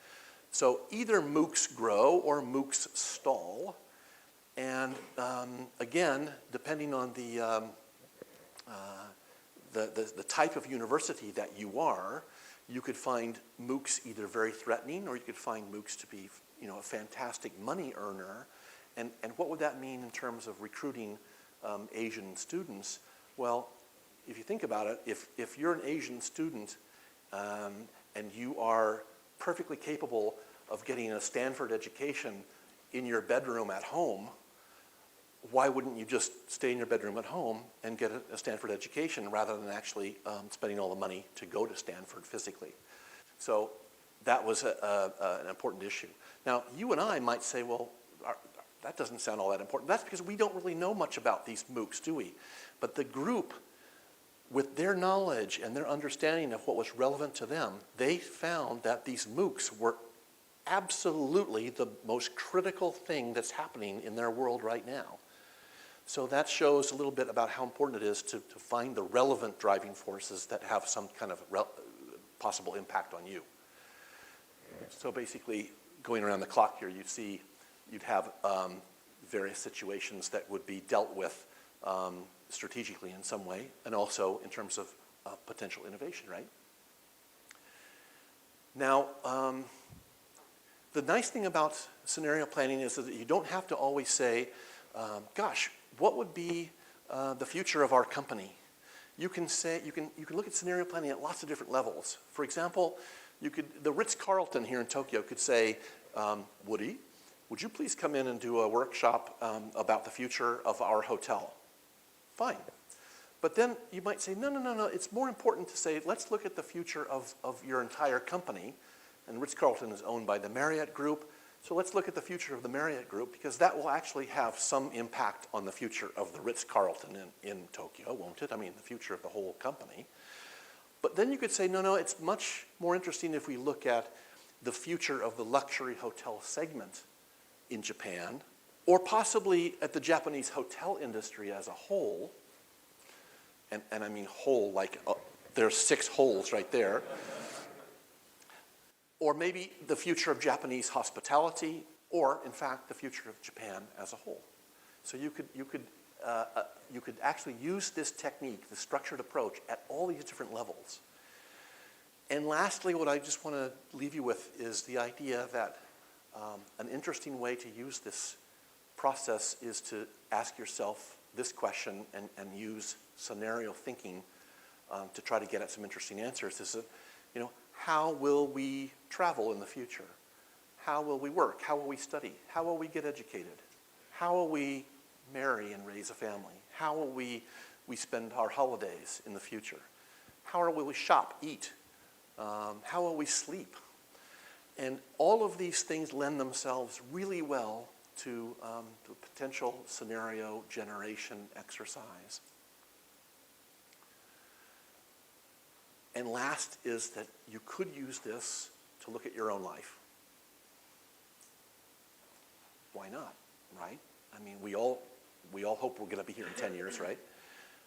So either MOOCs grow or MOOCs stall. And again, depending on the type of university that you are, you could find MOOCs either very threatening, or you could find MOOCs to be, a fantastic money earner. And what would that mean in terms of recruiting Asian students? Well, if you think about it, if you're an Asian student and you are perfectly capable of getting a Stanford education in your bedroom at home, why wouldn't you just stay in your bedroom at home and get a Stanford education rather than actually spending all the money to go to Stanford physically? So that was an important issue. Now, you and I might say, well, that doesn't sound all that important. That's because we don't really know much about these MOOCs, do we? But the group, with their knowledge and their understanding of what was relevant to them, they found that these MOOCs were absolutely the most critical thing that's happening in their world right now. So that shows a little bit about how important it is to find the relevant driving forces that have some kind of possible impact on you. So basically, going around the clock here, you'd have various situations that would be dealt with strategically in some way, and also in terms of potential innovation, right? Now, the nice thing about scenario planning is that you don't have to always say, gosh, what would be the future of our company? You can look at scenario planning at lots of different levels. For example, the Ritz-Carlton here in Tokyo could say, Woody, would you please come in and do a workshop about the future of our hotel? Fine. But then you might say, no, it's more important to say, let's look at the future of your entire company. And Ritz-Carlton is owned by the Marriott Group. So let's look at the future of the Marriott Group, because that will actually have some impact on the future of the Ritz-Carlton in Tokyo, won't it? I mean, the future of the whole company. But then you could say, no, it's much more interesting if we look at the future of the luxury hotel segment in Japan, or possibly at the Japanese hotel industry as a whole. And I mean whole, like there's 6 holes right there. Or maybe the future of Japanese hospitality, or in fact the future of Japan as a whole. So you could actually use this technique, the structured approach, at all these different levels. And lastly, what I just want to leave you with is the idea that an interesting way to use this process is to ask yourself this question and use scenario thinking to try to get at some interesting answers. Is that, how will we travel in the future? How will we work? How will we study? How will we get educated? How will we marry and raise a family? How will we spend our holidays in the future? How will we shop, eat? How will we sleep? And all of these things lend themselves really well to potential scenario generation exercise. And last is that you could use this to look at your own life. Why not, right? I mean, we all hope we're going to be here in 10 years, right?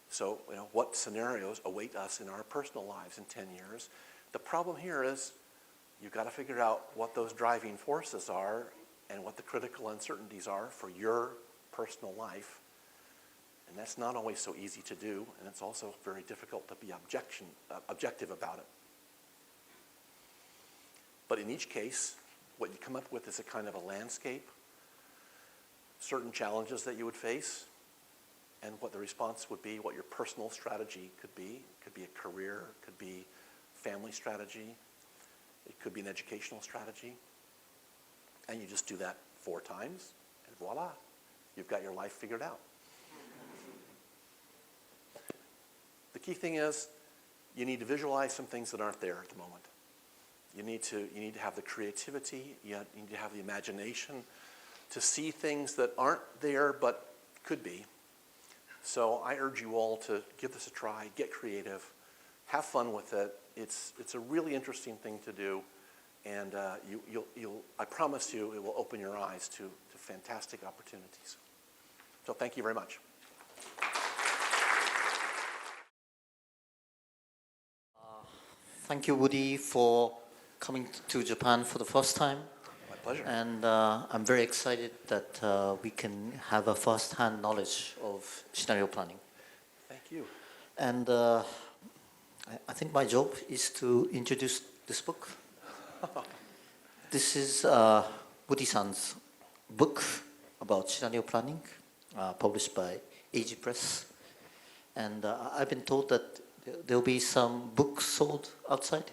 So, what scenarios await us in our personal lives in 10 years? The problem here is you've got to figure out what those driving forces are and what the critical uncertainties are for your personal life. And that's not always so easy to do, and it's also very difficult to be objective about it. But in each case, what you come up with is a kind of a landscape, certain challenges that you would face, and what the response would be, what your personal strategy could be. It could be a career, it could be family strategy, it could be an educational strategy. And you just do that 4 times, and voila, you've got your life figured out. The key thing is you need to visualize some things that aren't there at the moment. You need to have the creativity, you need to have the imagination to see things that aren't there but could be. So I urge you all to give this a try, get creative, have fun with it. It's a really interesting thing to do, and I promise you it will open your eyes to fantastic opportunities. So thank you very much. Thank you, Woody, for coming to Japan for the first time. My pleasure. And I'm very excited that we can have a first-hand knowledge of scenario planning. Thank you. And I think my job is to introduce this book. This is Woody-san's book about scenario planning, published by AG Press. And I've been told that there will be some books sold outside.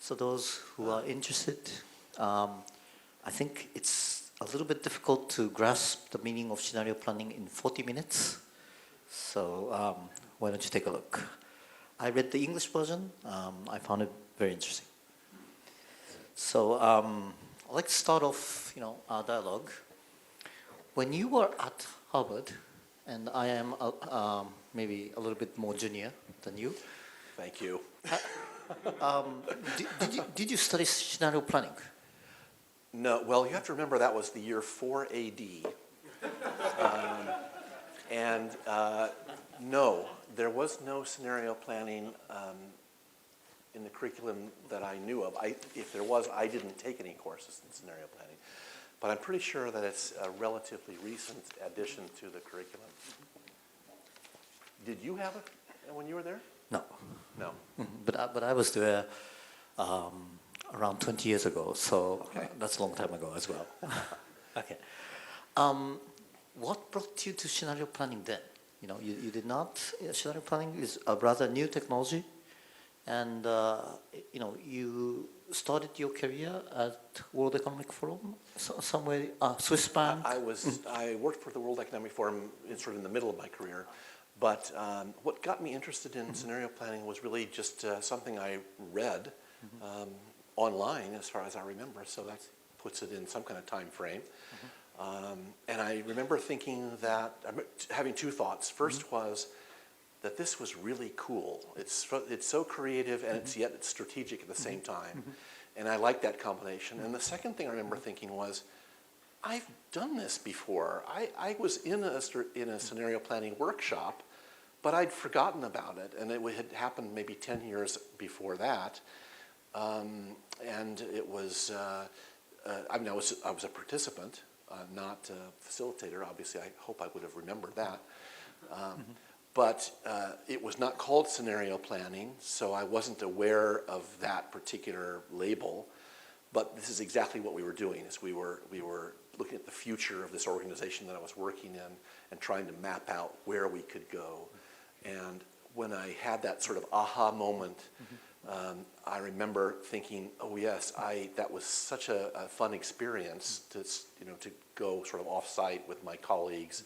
So those who are interested, I think it's a little bit difficult to grasp the meaning of scenario planning in 40 minutes. So why don't you take a look? I read the English version. I found it very interesting. So I'd like to start off, our dialogue. When you were at Harvard, and I am maybe a little bit more junior than you. Thank you. Did you study scenario planning? No, well, you have to remember that was the year 4 AD. No, there was no scenario planning in the curriculum that I knew of. If there was, I didn't take any courses in scenario planning. But I'm pretty sure that it's a relatively recent addition to the curriculum. Did you have it when you were there? No. No. But I was there around 20 years ago, so okay. That's a long time ago as well. Okay. What brought you to scenario planning then? You did not. Scenario planning is a rather new technology, and you started your career at World Economic Forum, somewhere Swiss bank. I worked for the World Economic Forum sort of in the middle of my career, but what got me interested in scenario planning was really just something I read online, as far as I remember. So that puts it in some kind of time frame. And I remember thinking that, having two thoughts. First was that this was really cool. It's so creative and yet it's strategic at the same time. And I liked that combination. And the second thing I remember thinking was, I've done this before. I was in a scenario planning workshop, but I'd forgotten about it. And it had happened maybe 10 years before that. And it was, I was a participant, not a facilitator. Obviously, I hope I would have remembered that. But it was not called scenario planning, so I wasn't aware of that particular label. But this is exactly what we were doing, is we were looking at the future of this organization that I was working in and trying to map out where we could go. And when I had that sort of aha moment, I remember thinking, oh yes, that was such a fun experience to go sort of off-site with my colleagues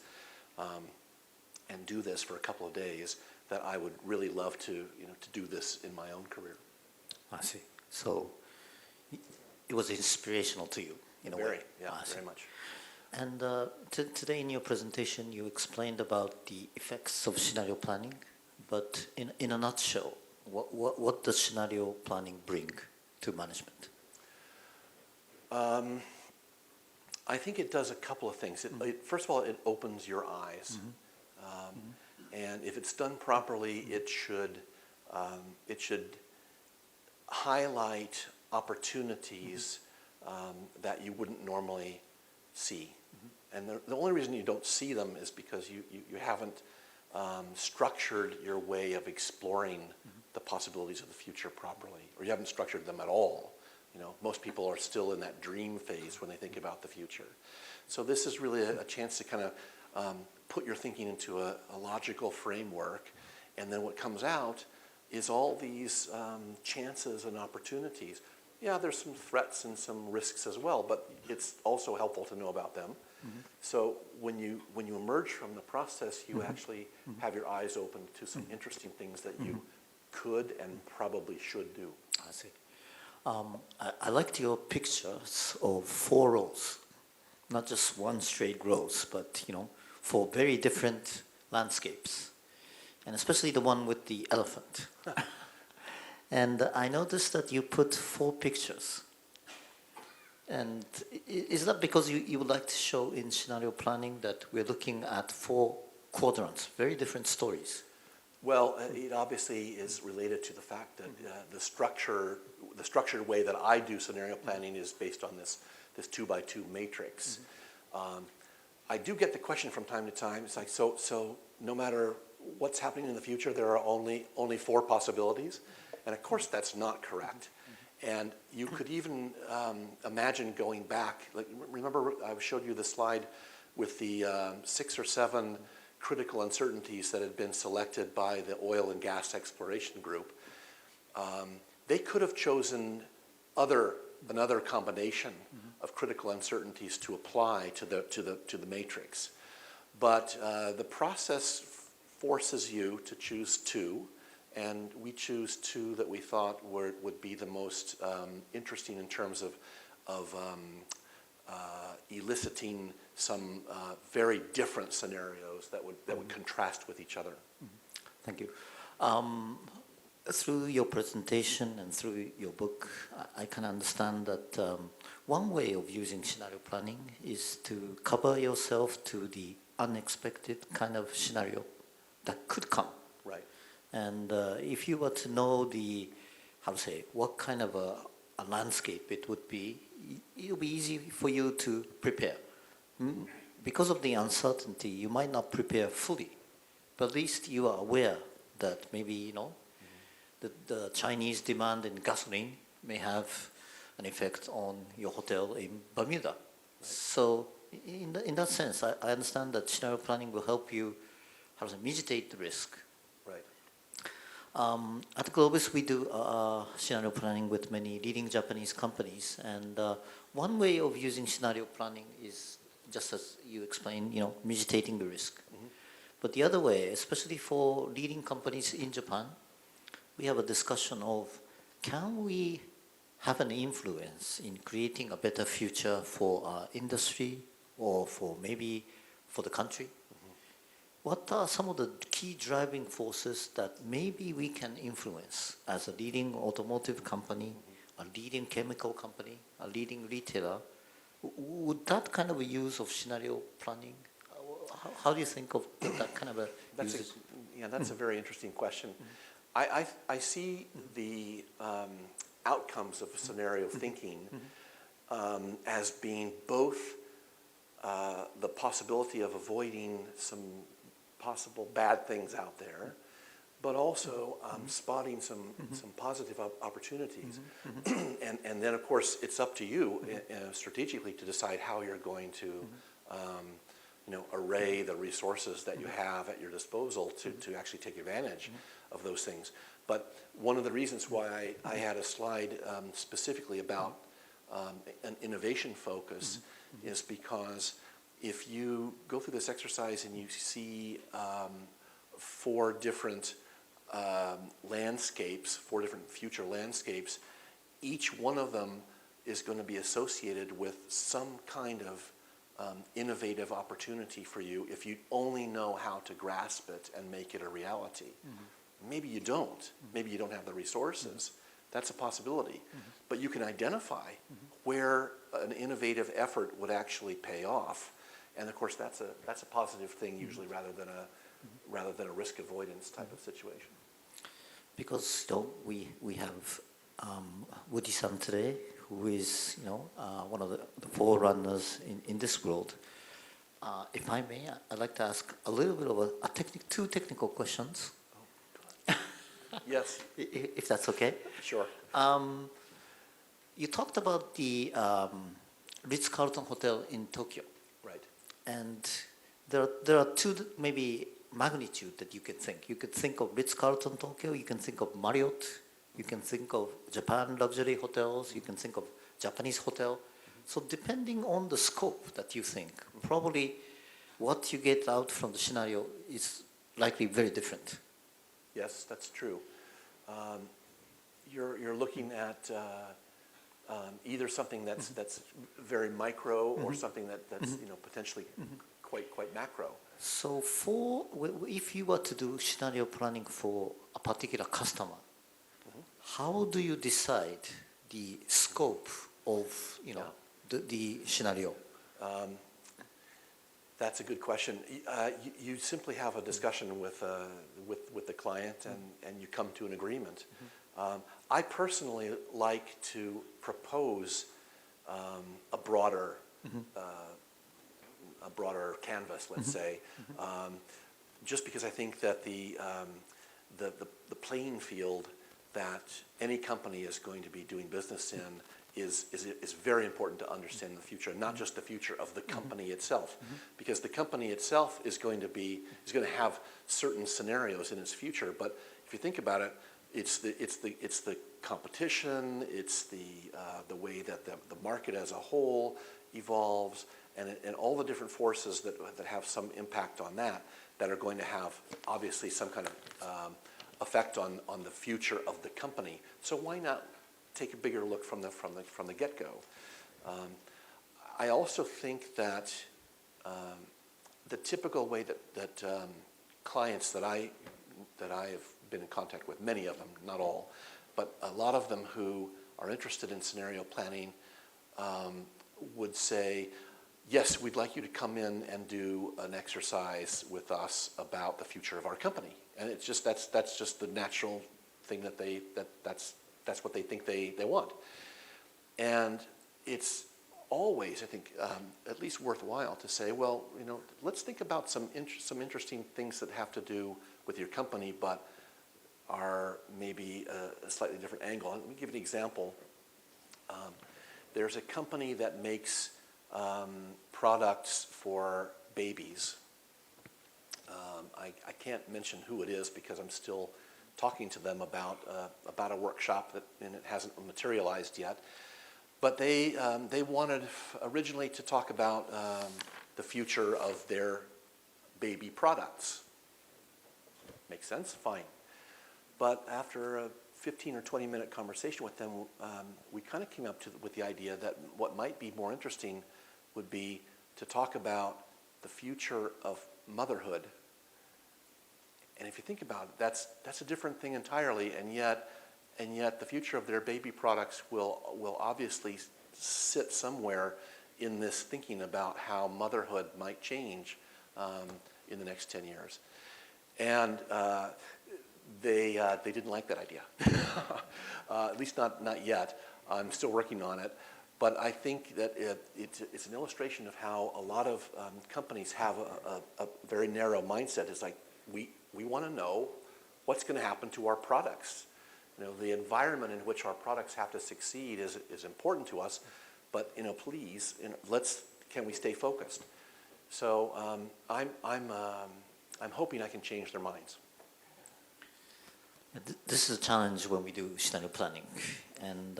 and do this for a couple of days, that I would really love to do this in my own career. I see. So it was inspirational to you in a way. Very much. And today in your presentation, you explained about the effects of scenario planning, but in a nutshell, what does scenario planning bring to management? I think it does a couple of things. First of all, it opens your eyes. And if it's done properly, it should highlight opportunities that you wouldn't normally see. And the only reason you don't see them is because you haven't structured your way of exploring the possibilities of the future properly, or you haven't structured them at all. Most people are still in that dream phase when they think about the future. So this is really a chance to kind of put your thinking into a logical framework, and then what comes out is all these chances and opportunities. Yeah, there's some threats and some risks as well, but it's also helpful to know about them. So when you emerge from the process, you actually have your eyes open to some interesting things that you could and probably should do. I see. I liked your pictures of 4 rows, not just one straight rows, but you know, 4 very different landscapes, and especially the one with the elephant. And I noticed that you put 4 pictures. And is that because you would like to show in scenario planning that we're looking at 4 quadrants, very different stories? Well, it obviously is related to the fact that the structured way that I do scenario planning is based on this 2x2 matrix. I do get the question from time to time. It's like, so no matter what's happening in the future, there are only 4 possibilities, and of course that's not correct. And you could even imagine going back. Like, remember, I showed you the slide with the 6 or 7 critical uncertainties that had been selected by the oil and gas exploration group. They could have chosen another combination of critical uncertainties to apply to the matrix, but the process forces you to choose 2. And we choose 2 that we thought would be the most interesting in terms of eliciting some very different scenarios that would contrast with each other. Thank you. Through your presentation and through your book, I can understand that one way of using scenario planning is to cover yourself to the unexpected kind of scenario that could come. Right. And if you were to know what kind of a landscape it would be, it would be easy for you to prepare. Because of the uncertainty, you might not prepare fully, but at least you are aware that maybe, you know, the Chinese demand in gasoline may have an effect on your hotel in Bermuda. Right. So in that sense, I understand that scenario planning will help you mitigate the risk. Right. At Globus, we do scenario planning with many leading Japanese companies, and one way of using scenario planning is just as you explained, you know, mitigating the risk. But the other way, especially for leading companies in Japan, we have a discussion of, can we have an influence in creating a better future for our industry or for maybe for the country? What are some of the key driving forces that maybe we can influence as a leading automotive company, a leading chemical company, a leading retailer? Would that kind of a use of scenario planning, how do you think of that kind of a use? That's a very interesting question. I see the outcomes of scenario thinking as being both the possibility of avoiding some possible bad things out there, but also spotting some positive opportunities. And then, of course, it's up to you strategically to decide how you're going to array the resources that you have at your disposal to actually take advantage of those things. But one of the reasons why I had a slide specifically about an innovation focus is because if you go through this exercise and you see 4 different landscapes, 4 different future landscapes, each one of them is going to be associated with some kind of innovative opportunity for you if you only know how to grasp it and make it a reality. Maybe you don't. Maybe you don't have the resources. That's a possibility. But you can identify where an innovative effort would actually pay off. And of course, that's a positive thing usually, rather than a risk avoidance type of situation. Because we have Woody-san today, who is one of the forerunners in this world. If I may, I'd like to ask a little bit of two technical questions. Yes. If that's okay. Sure. You talked about the Ritz-Carlton Hotel in Tokyo. Right. And there are 2 maybe magnitude that you can think. You could think of Ritz-Carlton Tokyo, you can think of Marriott, you can think of Japan luxury hotels, you can think of Japanese hotel. So depending on the scope that you think, probably what you get out from the scenario is likely very different. Yes, that's true. You're looking at either something that's very micro or something that's potentially quite macro. So if you were to do scenario planning for a particular customer, how do you decide the scope of the scenario? That's a good question. You simply have a discussion with the client and you come to an agreement. I personally like to propose a broader canvas, let's say, just because I think that the playing field that any company is going to be doing business in is very important to understand the future, not just the future of the company itself, because the company itself is going to have certain scenarios in its future. But if you think about it, it's the competition, it's the way that the market as a whole evolves, and all the different forces that have some impact on that are going to have obviously some kind of effect on the future of the company. So why not take a bigger look from the get-go? I also think that the typical way that clients that I have been in contact with, many of them, not all, but a lot of them who are interested in scenario planning would say, yes, we'd like you to come in and do an exercise with us about the future of our company. And it's just that's just the natural thing that's what they think they want. And it's always, I think, at least worthwhile to say, well, let's think about some interesting things that have to do with your company, but are maybe a slightly different angle. Let me give you an example. There's a company that makes products for babies. I can't mention who it is because I'm still talking to them about a workshop and it hasn't materialized yet. But they wanted originally to talk about the future of their baby products. Makes sense? Fine. But after a 15 or 20-minute conversation with them, we kind of came up with the idea that what might be more interesting would be to talk about the future of motherhood. And if you think about it, that's a different thing entirely, and yet the future of their baby products will obviously sit somewhere in this thinking about how motherhood might change in the next 10 years. And they didn't like that idea, at least not yet. I'm still working on it. But I think that it's an illustration of how a lot of companies have a very narrow mindset. It's like, we want to know what's going to happen to our products. The environment in which our products have to succeed is important to us, but please, can we stay focused? So I'm hoping I can change their minds. This is a challenge when we do scenario planning, and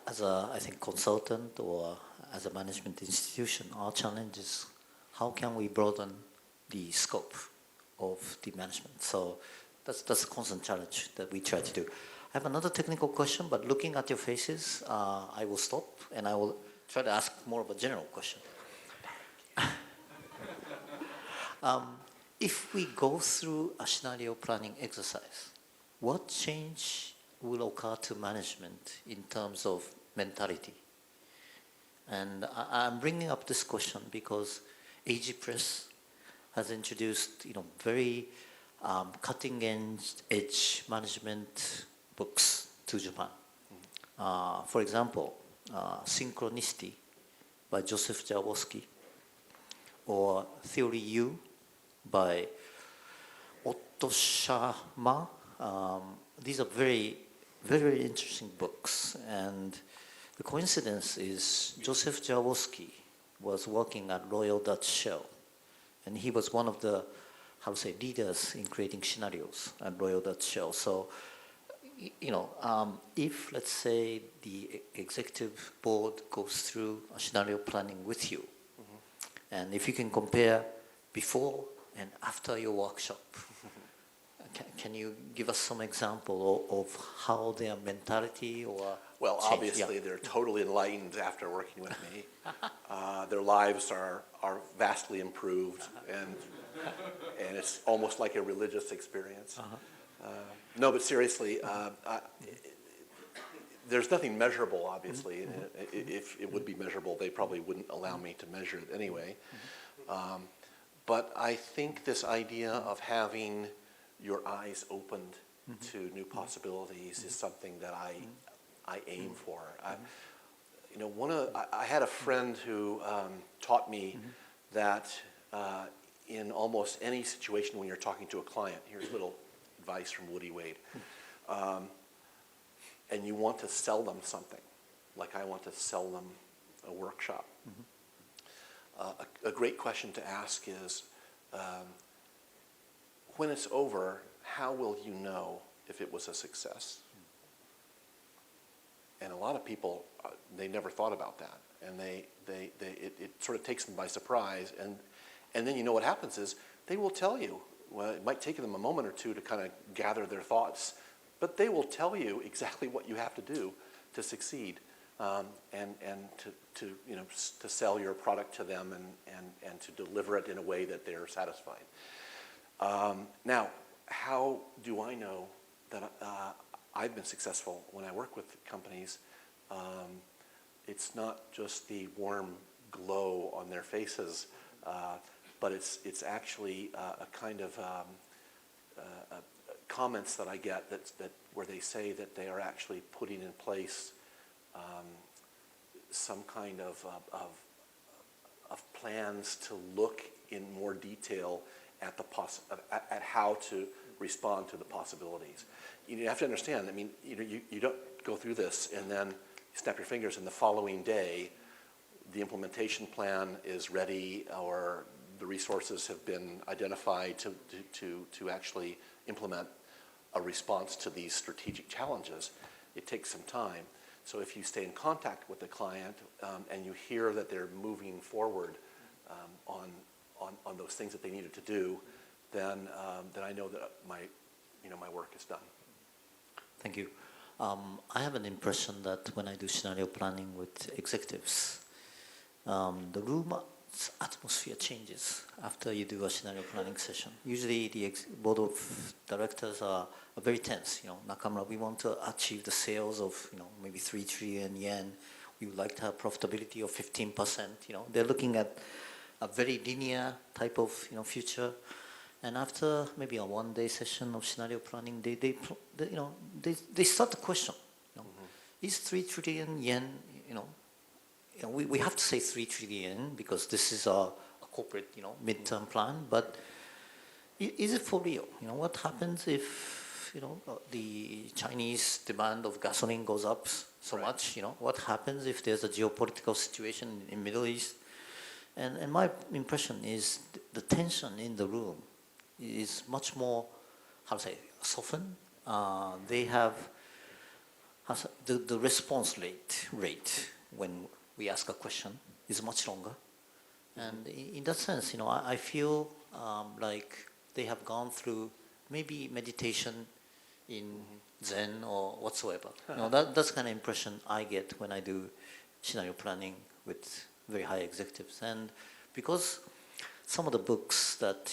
as a, I think, consultant or as a management institution, our challenge is how can we broaden the scope of the management. So that's a constant challenge that we try to do. I have another technical question, but looking at your faces, I will stop and I will try to ask more of a general question. If we go through a scenario planning exercise, what change will occur to management in terms of mentality? And I'm bringing up this question because AG Press has introduced, very cutting-edge management books to Japan. For example, Synchronicity by Joseph Jaworski, or Theory U by Otto Scharmer. These are very, very, very interesting books. And the coincidence is Joseph Jaworski was working at Royal Dutch Shell. And he was one of the, leaders in creating scenarios at Royal Dutch Shell. So, if, let's say, the executive board goes through a scenario planning with you, and if you can compare before and after your workshop, can you give us some example of how their mentality or Well, change? obviously, Yeah. they're totally enlightened after working with me. Their lives are vastly improved, and it's almost like a religious experience. No, but seriously, there's nothing measurable, obviously. If it would be measurable, they probably wouldn't allow me to measure it anyway. But I think this idea of having your eyes opened to new possibilities is something that I aim for. I had a friend who taught me that in almost any situation when you're talking to a client, here's a little advice from Woody Wade, and you want to sell them something, like I want to sell them a workshop. A great question to ask is, when it's over, how will you know if it was a success? And a lot of people, they never thought about that, and it sort of takes them by surprise. And then you know what happens is they will tell you. Well, it might take them a moment or two to kind of gather their thoughts, but they will tell you exactly what you have to do to succeed, and to sell your product to them and to deliver it in a way that they're satisfied. Now, how do I know that I've been successful when I work with companies? It's not just the warm glow on their faces, but it's actually a kind of comments that I get that where they say that they are actually putting in place some kind of plans to look in more detail at at how to respond to the possibilities. You have to understand. I mean, you don't go through this and then snap your fingers, and the following day, the implementation plan is ready, or the resources have been identified to actually implement a response to these strategic challenges. It takes some time. So if you stay in contact with the client and you hear that they're moving forward on those things that they needed to do, then I know that my work is done. Thank you. I have an impression that when I do scenario planning with executives, the room's atmosphere changes after you do a scenario planning session. Usually the board of directors are very tense. Nakamura, we want to achieve the sales of maybe 3 trillion yen. We would like to have profitability of 15%. They're looking at a very linear type of future. And after maybe a one-day session of scenario planning, they start to question. Is 3 trillion yen, we have to say 3 trillion because this is a corporate, midterm plan. But is it for real? What happens if the Chinese demand of gasoline goes up so much? What happens if there's a geopolitical situation in Middle East? And my impression is the tension in the room is much more, softened. They have the response rate when we ask a question is much longer. And in that sense, I feel like they have gone through maybe meditation in Zen or whatsoever. That's the kind of impression I get when I do scenario planning with very high executives. And because some of the books that,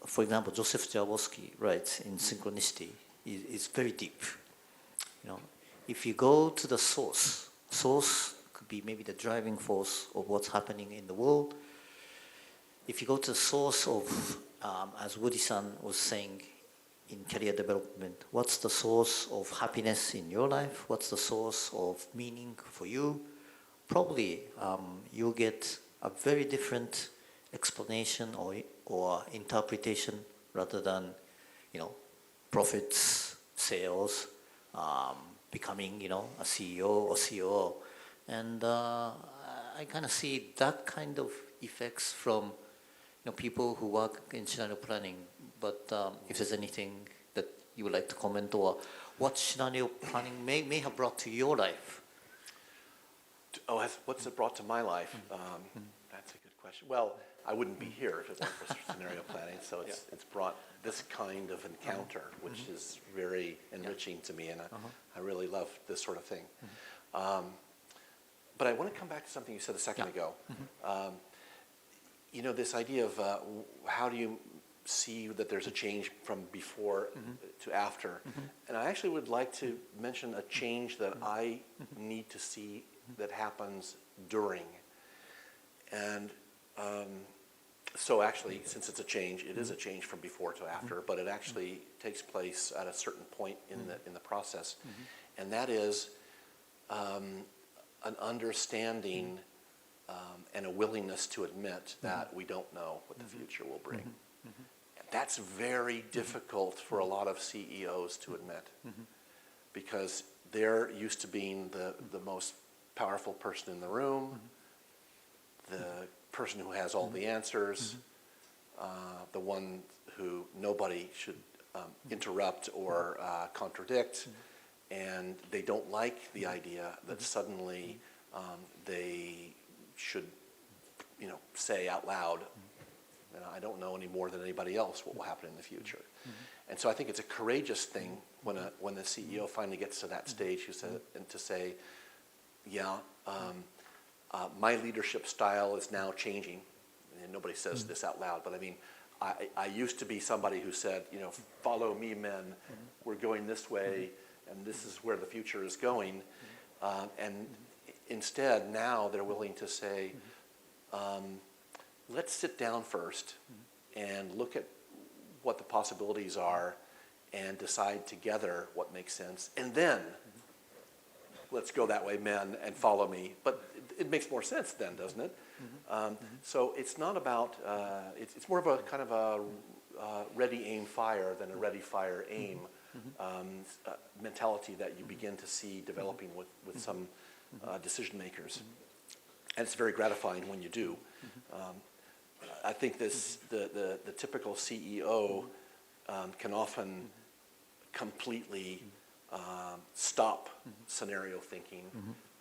for example, Joseph Jaworski writes in Synchronicity is very deep. If you go to the source could be maybe the driving force of what's happening in the world. If you go to the source of, as Woody-san was saying, in career development, what's the source of happiness in your life? What's the source of meaning for you? Probably you'll get a very different explanation or interpretation rather than, profits, sales, becoming, a CEO or COO. And I kind of see that kind of effects from people who work in scenario planning. But if there's anything that you would like to comment, or what scenario planning may have brought to your life? What's it brought to my life? That's a good question. Well, I wouldn't be here if it weren't for scenario planning, so it's brought this kind of encounter, which is very enriching to me, and I really love this sort of thing. But I want to come back to something you said a second ago. You know, this idea of how do you see that there's a change from before to after. And I actually would like to mention a change that I need to see that happens during. And so actually, since it's a change, it is a change from before to after, but it actually takes place at a certain point in the process. And that is an understanding and a willingness to admit that we don't know what the future will bring. That's very difficult for a lot of CEOs to admit, because they're used to being the most powerful person in the room, the person who has all the answers, the one who nobody should interrupt or contradict, and they don't like the idea that suddenly they should, say out loud, I don't know any more than anybody else what will happen in the future. And so I think it's a courageous thing when the CEO finally gets to that stage to say, my leadership style is now changing. And nobody says this out loud, but I mean, I used to be somebody who said, follow me, men, we're going this way, and this is where the future is going. And instead, now they're willing to say, let's sit down first and look at what the possibilities are and decide together what makes sense. And then let's go that way, men, and follow me. But it makes more sense then, doesn't it? So it's not about, it's more of a kind of a ready, aim, fire than a ready, fire, aim mentality that you begin to see developing with some decision makers. And it's very gratifying when you do. I think the typical CEO can often completely stop scenario thinking.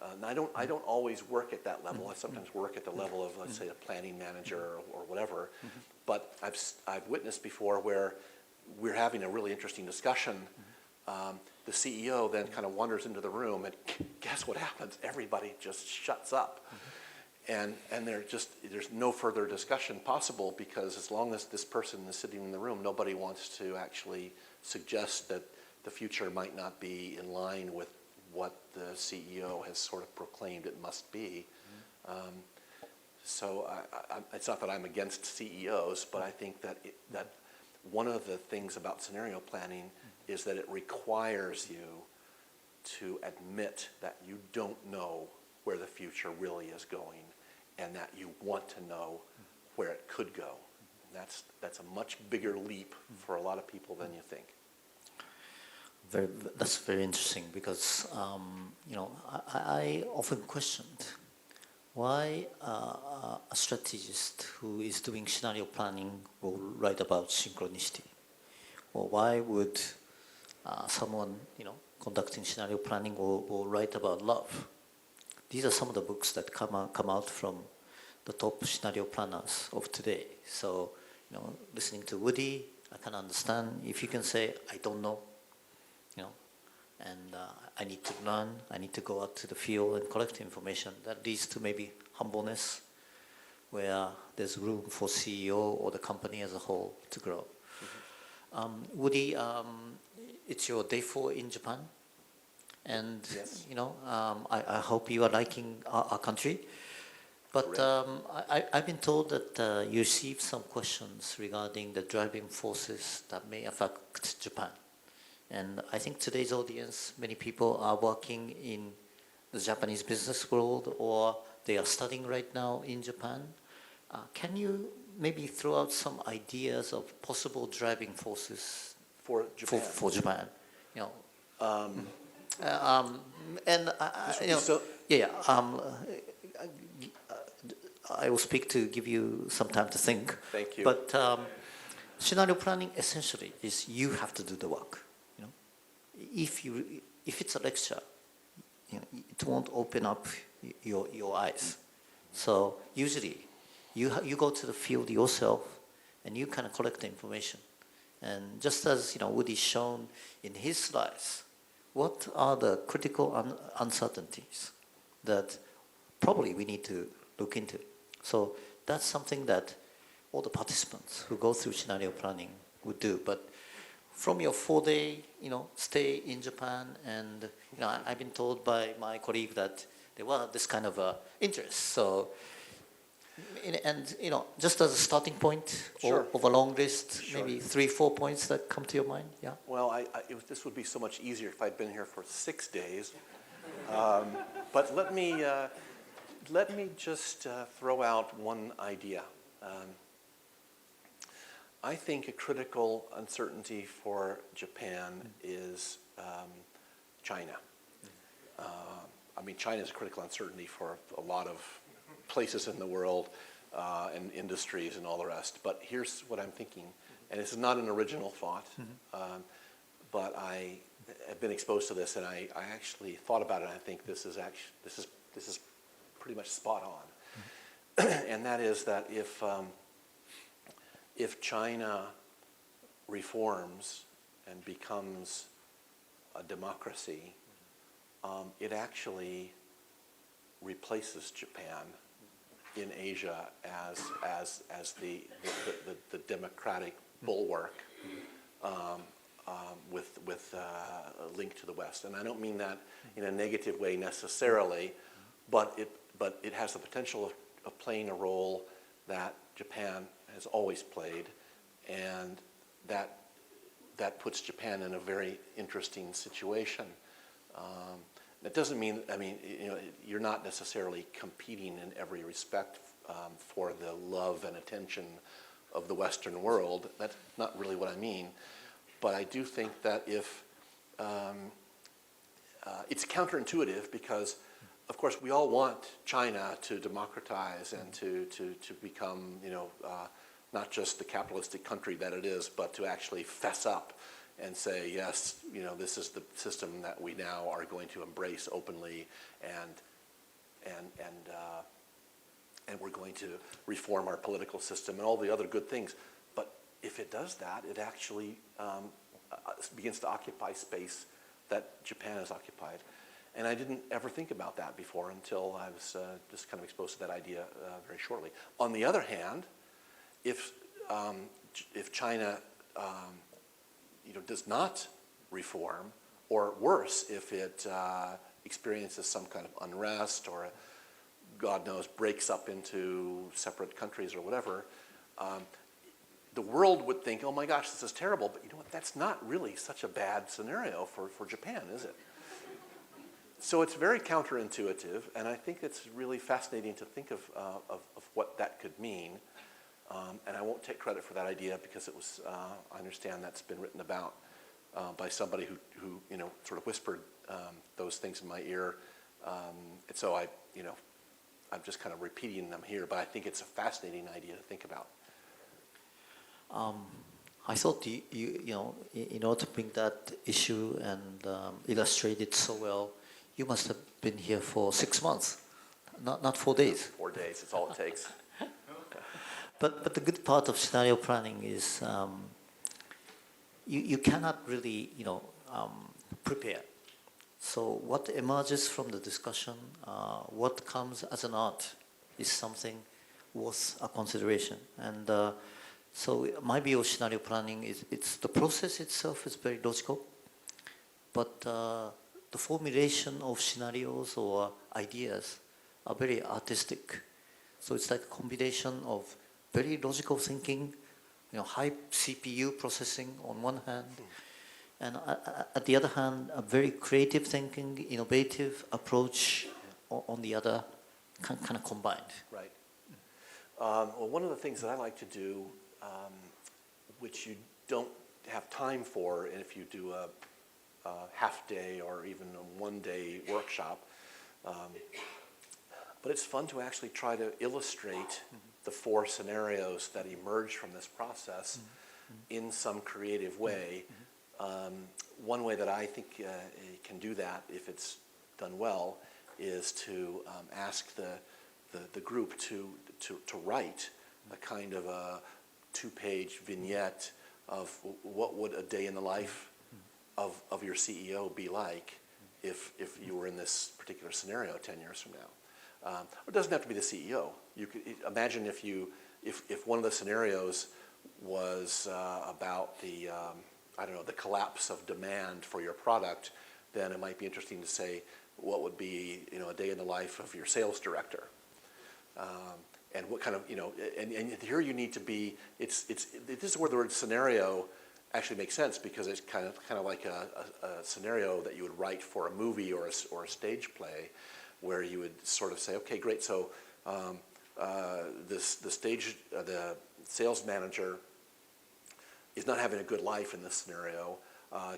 And I don't always work at that level. I sometimes work at the level of, let's say, a planning manager or whatever. But I've witnessed before where we're having a really interesting discussion. The CEO then kind of wanders into the room, and guess what happens? Everybody just shuts up. And there's no further discussion possible, because as long as this person is sitting in the room, nobody wants to actually suggest that the future might not be in line with what the CEO has sort of proclaimed it must be. So it's not that I'm against CEOs, but I think that one of the things about scenario planning is that it requires you to admit that you don't know where the future really is going, and that you want to know where it could go. And that's a much bigger leap for a lot of people than you think. That's very interesting, because I often questioned why a strategist who is doing scenario planning will write about synchronicity, or why would someone conducting scenario planning will write about love. These are some of the books that come out from the top scenario planners of today. So, listening to Woody, I can understand if you can say, I don't know, and I need to learn, I need to go out to the field and collect information. That leads to maybe humbleness, where there's room for CEO or the company as a whole to grow. Woody, it's your day 4 in Japan. And, yes. I hope you are liking our country. But I've been told that you received some questions regarding the driving forces that may affect Japan. And I think today's audience, many people are working in the Japanese business world, or they are studying right now in Japan. Can you maybe throw out some ideas of possible driving forces For Japan? For Japan, I will speak to give you some time to think. Thank you. But scenario planning essentially is you have to do the work. If it's a lecture, it won't open up your eyes. So usually, you go to the field yourself, and you kind of collect the information. And just as Woody's shown in his slides, what are the critical uncertainties that probably we need to look into? So that's something that all the participants who go through scenario planning would do. But from your 4-day, stay in Japan, and I've been told by my colleague that there was this kind of interest. So, and just as a starting point Sure. of a long list, Sure. maybe 3-4 points that come to your mind. Yeah. Well, this would be so much easier if I'd been here for 6 days. But let me just throw out one idea. I think a critical uncertainty for Japan is China. I mean, China is a critical uncertainty for a lot of places in the world and industries and all the rest. But here's what I'm thinking, and this is not an original thought, but I have been exposed to this, and I actually thought about it, and I think this is pretty much spot on. And that is that if China reforms and becomes a democracy, it actually replaces Japan in Asia as the democratic bulwark with a link to the West. And I don't mean that in a negative way necessarily, but it has the potential of playing a role that Japan has always played, and that puts Japan in a very interesting situation. That doesn't mean, you're not necessarily competing in every respect for the love and attention of the Western world. That's not really what I mean. But I do think that if it's counterintuitive, because of course we all want China to democratize and to become not just the capitalistic country that it is, but to actually fess up and say, yes, this is the system that we now are going to embrace openly, and we're going to reform our political system and all the other good things. But if it does that, it actually begins to occupy space that Japan has occupied. And I didn't ever think about that before until I was just kind of exposed to that idea very shortly. On the other hand, if China does not reform, or worse, if it experiences some kind of unrest, or God knows breaks up into separate countries or whatever, the world would think, oh my gosh, this is terrible. But you know what? That's not really such a bad scenario for Japan, is it? So it's very counterintuitive, and I think it's really fascinating to think of what that could mean. And I won't take credit for that idea, because it was, I understand that's been written about by somebody who sort of whispered those things in my ear. And so I'm just kind of repeating them here, but I think it's a fascinating idea to think about. I thought you in order to bring that issue and illustrate it so well, you must have been here for 6 months, not 4 days. 4 days, it's all it takes. But the good part of scenario planning is you cannot really prepare. So what emerges from the discussion, what comes as an art, is something worth a consideration. And so my view of scenario planning is it's the process itself is very logical, but the formulation of scenarios or ideas are very artistic. So it's like a combination of very logical thinking, high CPU processing on one hand, and at the other hand, a very creative thinking, innovative approach on the other, kind of combined. Right. Well, one of the things that I like to do, which you don't have time for if you do a half day or even a 1-day workshop, but it's fun to actually try to illustrate the 4 scenarios that emerge from this process in some creative way. One way that I think can do that, if it's done well, is to ask the group to write a kind of a 2-page vignette of what would a day in the life of your CEO be like if you were in this particular scenario 10 years from now. It doesn't have to be the CEO. You could imagine if one of the scenarios was about the the collapse of demand for your product, then it might be interesting to say what would be a day in the life of your sales director, and what kind of and here you need to be. This is where the word scenario actually makes sense, because it's kind of like a scenario that you would write for a movie or a stage play, where you would sort of say, okay, great, so the sales manager is not having a good life in this scenario,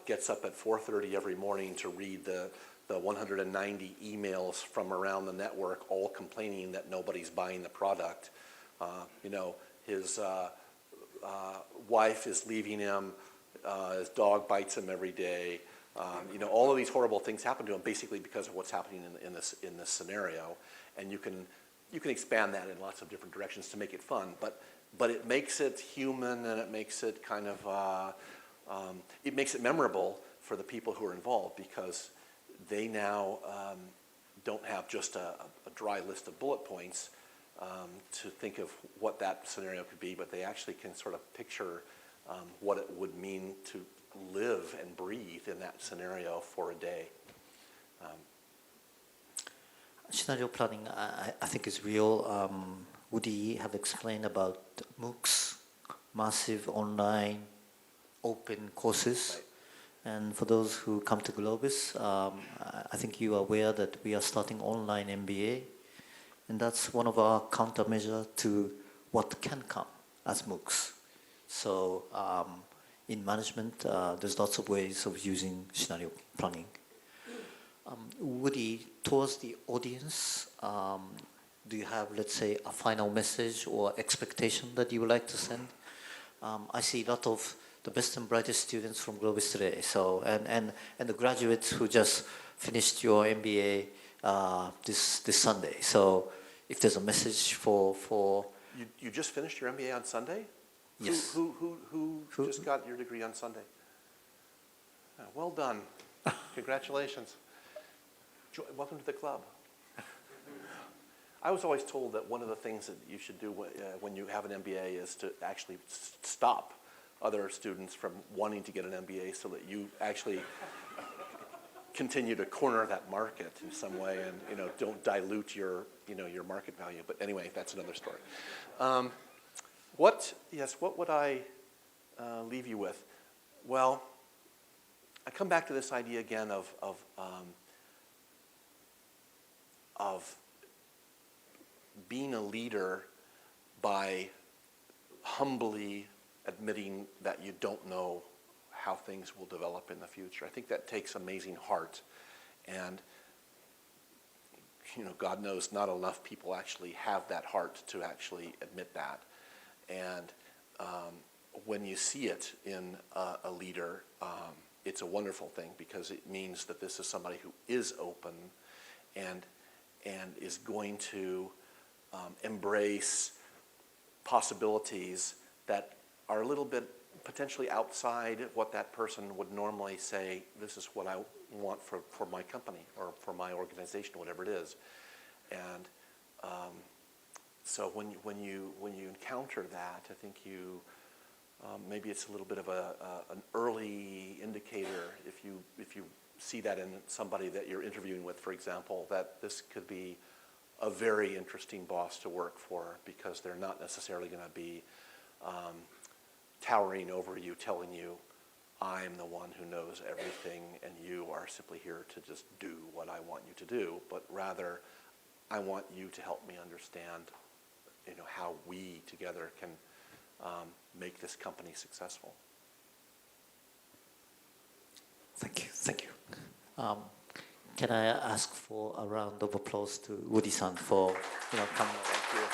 gets up at 4:30 every morning to read the 190 emails from around the network, all complaining that nobody's buying the product. His wife is leaving him, his dog bites him every day. All of these horrible things happen to him basically because of what's happening in this scenario. And you can expand that in lots of different directions to make it fun, but it makes it human, and it makes it kind of it makes it memorable for the people who are involved, because they now don't have just a dry list of bullet points to think of what that scenario could be, but they actually can sort of picture what it would mean to live and breathe in that scenario for a day. Scenario planning, I think, is real. Woody have explained about MOOCs, massive online open courses. Right. And for those who come to Globus, I think you are aware that we are starting online MBA, and that's one of our countermeasure to what can come as MOOCs. So in management, there's lots of ways of using scenario planning. Woody, towards the audience, do you have, let's say, a final message or expectation that you would like to send? I see a lot of the best and brightest students from Globus today, so and the graduates who just finished your MBA this Sunday. So if there's a message for You just finished your MBA on Sunday? Yes. Who just got your degree on Sunday? Well done. Congratulations. Welcome to the club. I was always told that one of the things that you should do when you have an MBA is to actually stop other students from wanting to get an MBA, so that you actually continue to corner that market in some way, and don't dilute your market value. But anyway, that's another story. What would I leave you with? Well, I come back to this idea again of being a leader by humbly admitting that you don't know how things will develop in the future. I think that takes amazing heart, and God knows not enough people actually have that heart to actually admit that. And when you see it in a leader, it's a wonderful thing, because it means that this is somebody who is open and is going to embrace possibilities that are a little bit potentially outside of what that person would normally say, this is what I want for my company or for my organization, whatever it is. And so when you encounter that, I think maybe it's a little bit of an early indicator, if you see that in somebody that you're interviewing with, for example, that this could be a very interesting boss to work for, because they're not necessarily going to be towering over you, telling you, I'm the one who knows everything and you are simply here to just do what I want you to do, but rather I want you to help me understand how we together can make this company successful. Thank you. Can I ask for a round of applause to Woody-san for coming? Thank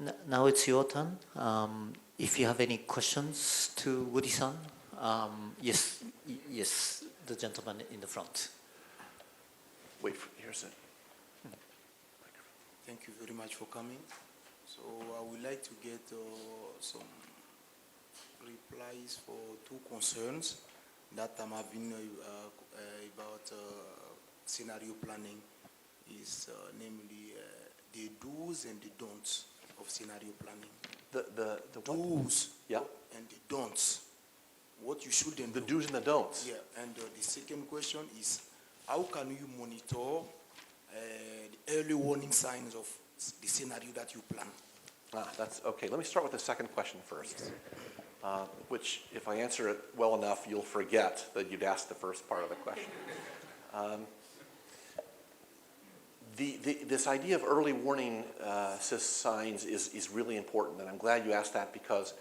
you. Now it's your turn. If you have any questions to Woody-san, Yes, yes, the gentleman in the front. Wait, here's it. Thank you very much for coming. So I would like to get some replies for two concerns that I'm having about scenario planning, is namely the do's and the don'ts of scenario planning. The what? Do's Yeah. and the don'ts. What you shouldn't The do. do's and the don'ts. Yeah, and the second question is, how can you monitor the early warning signs of the scenario that you plan? That's okay. Let me start with the second question first, which, if I answer it well enough, you'll forget that you'd asked the first part of the question. This idea of early warning signs is really important, and I'm glad you asked that, because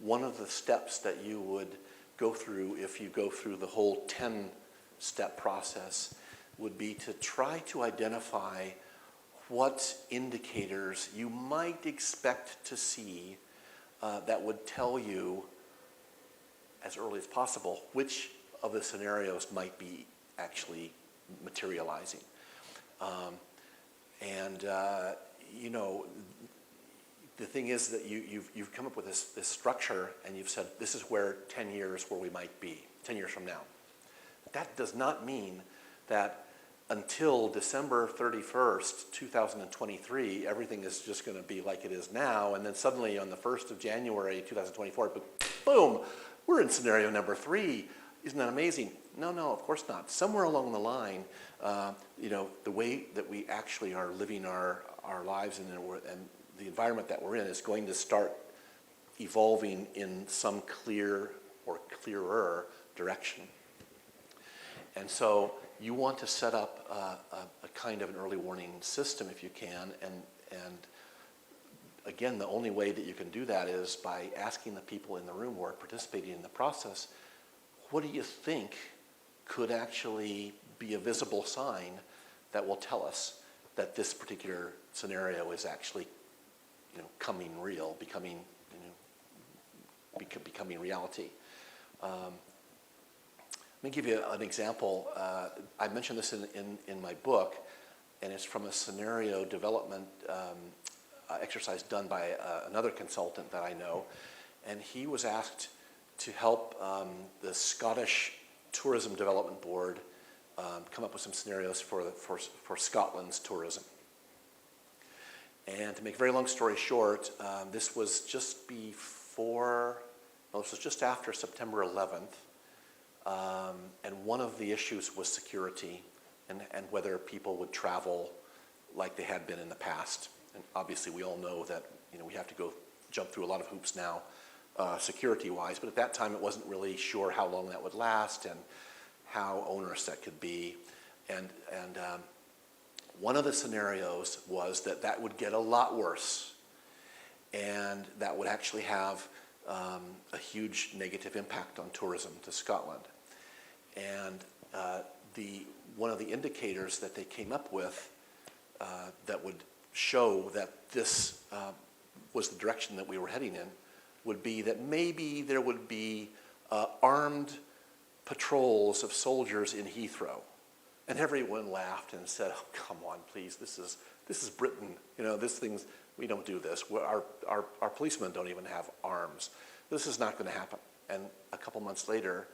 one of the steps that you would go through if you go through the whole 10-step process would be to try to identify what indicators you might expect to see that would tell you as early as possible which of the scenarios might be actually materializing. You know, the thing is that you've come up with this structure, and you've said this is where 10 years where we might be, 10 years from now. That does not mean that until December 31st, 2023, everything is just going to be like it is now, and then suddenly on the 1st of January 2024, boom, we're in scenario number 3. Isn't that amazing? No, of course not. Somewhere along the line, you know, the way that we actually are living our lives and the environment that we're in is going to start evolving in some clear or clearer direction. And so you want to set up a kind of an early warning system if you can, and again, the only way that you can do that is by asking the people in the room who are participating in the process, what do you think could actually be a visible sign that will tell us that this particular scenario is actually, you know, coming real, becoming reality. Let me give you an example. I mentioned this in my book, and it's from a scenario development exercise done by another consultant that I know, and he was asked to help the Scottish Tourism Development Board come up with some scenarios for Scotland's tourism. And to make a very long story short, this was just after September 11th, and one of the issues was security and whether people would travel like they had been in the past. And obviously we all know that, you know, we have to jump through a lot of hoops now, security-wise, but at that time it wasn't really sure how long that would last and how onerous that could be. And one of the scenarios was that would get a lot worse, and that would actually have a huge negative impact on tourism to Scotland. And one of the indicators that they came up with that would show that this was the direction that we were heading in would be that maybe there would be armed patrols of soldiers in Heathrow. And everyone laughed and said, "Oh, come on, please, this is Britain. You know, we don't do this. Our policemen don't even have arms. This is not going to happen." And a couple months later,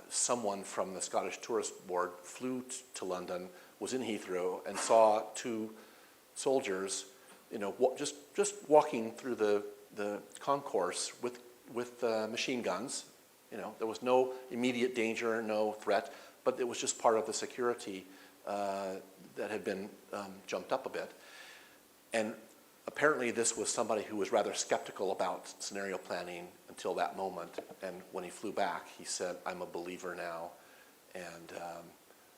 someone from the Scottish Tourist Board flew to London, was in Heathrow, and saw two soldiers, you know, just walking through the concourse with machine guns. You know, there was no immediate danger, no threat, but it was just part of the security that had been jumped up a bit. And apparently this was somebody who was rather skeptical about scenario planning until that moment. And when he flew back, he said, "I'm a believer now." And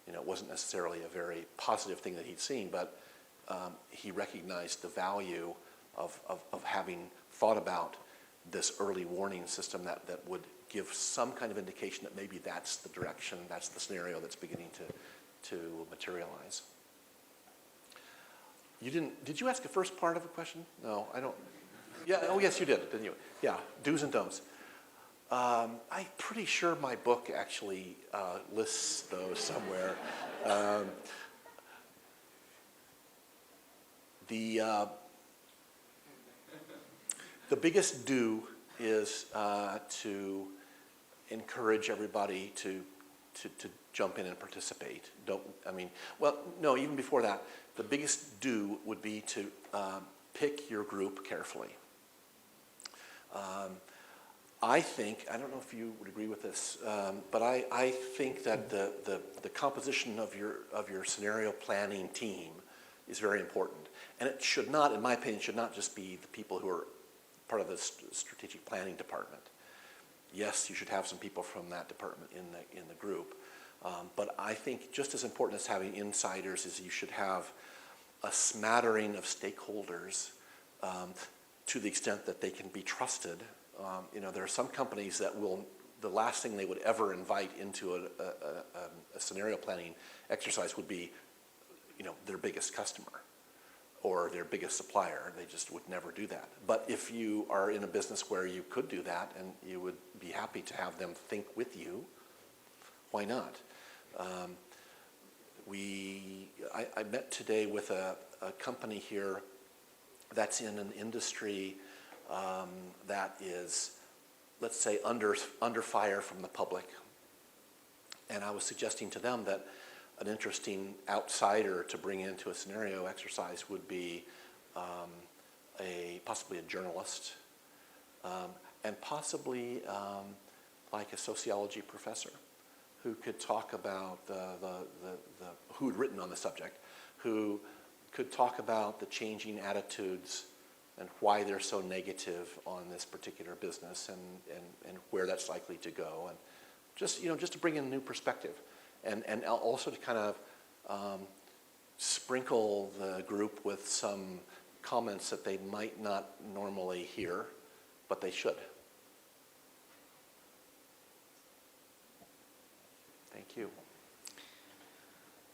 you know, it wasn't necessarily a very positive thing that he'd seen, but he recognized the value of having thought about this early warning system that would give some kind of indication that maybe that's the direction, that's the scenario that's beginning to materialize. Did you ask the first part of a question? No, I don't. Yeah, oh yes, you did, didn't you? Yeah, do's and don'ts. I'm pretty sure my book actually lists those somewhere. Um, the biggest do is to encourage everybody to jump in and participate. Well, no, even before that, the biggest do would be to pick your group carefully. I think, I don't know if you would agree with this, but I think that the composition of your scenario planning team is very important. And it should not, in my opinion, should not just be the people who are part of the strategic planning department. Yes, you should have some people from that department in the group. But I think just as important as having insiders is you should have a smattering of stakeholders to the extent that they can be trusted. There are some companies that the last thing they would ever invite into a scenario planning exercise would be, their biggest customer or their biggest supplier. They just would never do that. But if you are in a business where you could do that and you would be happy to have them think with you, why not? I met today with a company here that's in an industry that is, let's say, under fire from the public. And I was suggesting to them that an interesting outsider to bring into a scenario exercise would be possibly a journalist, and possibly like a sociology professor who could talk about who had written on the subject, who could talk about the changing attitudes and why they're so negative on this particular business and where that's likely to go, and just to bring in a new perspective, and also to kind of sprinkle the group with some comments that they might not normally hear, but they should. Thank you.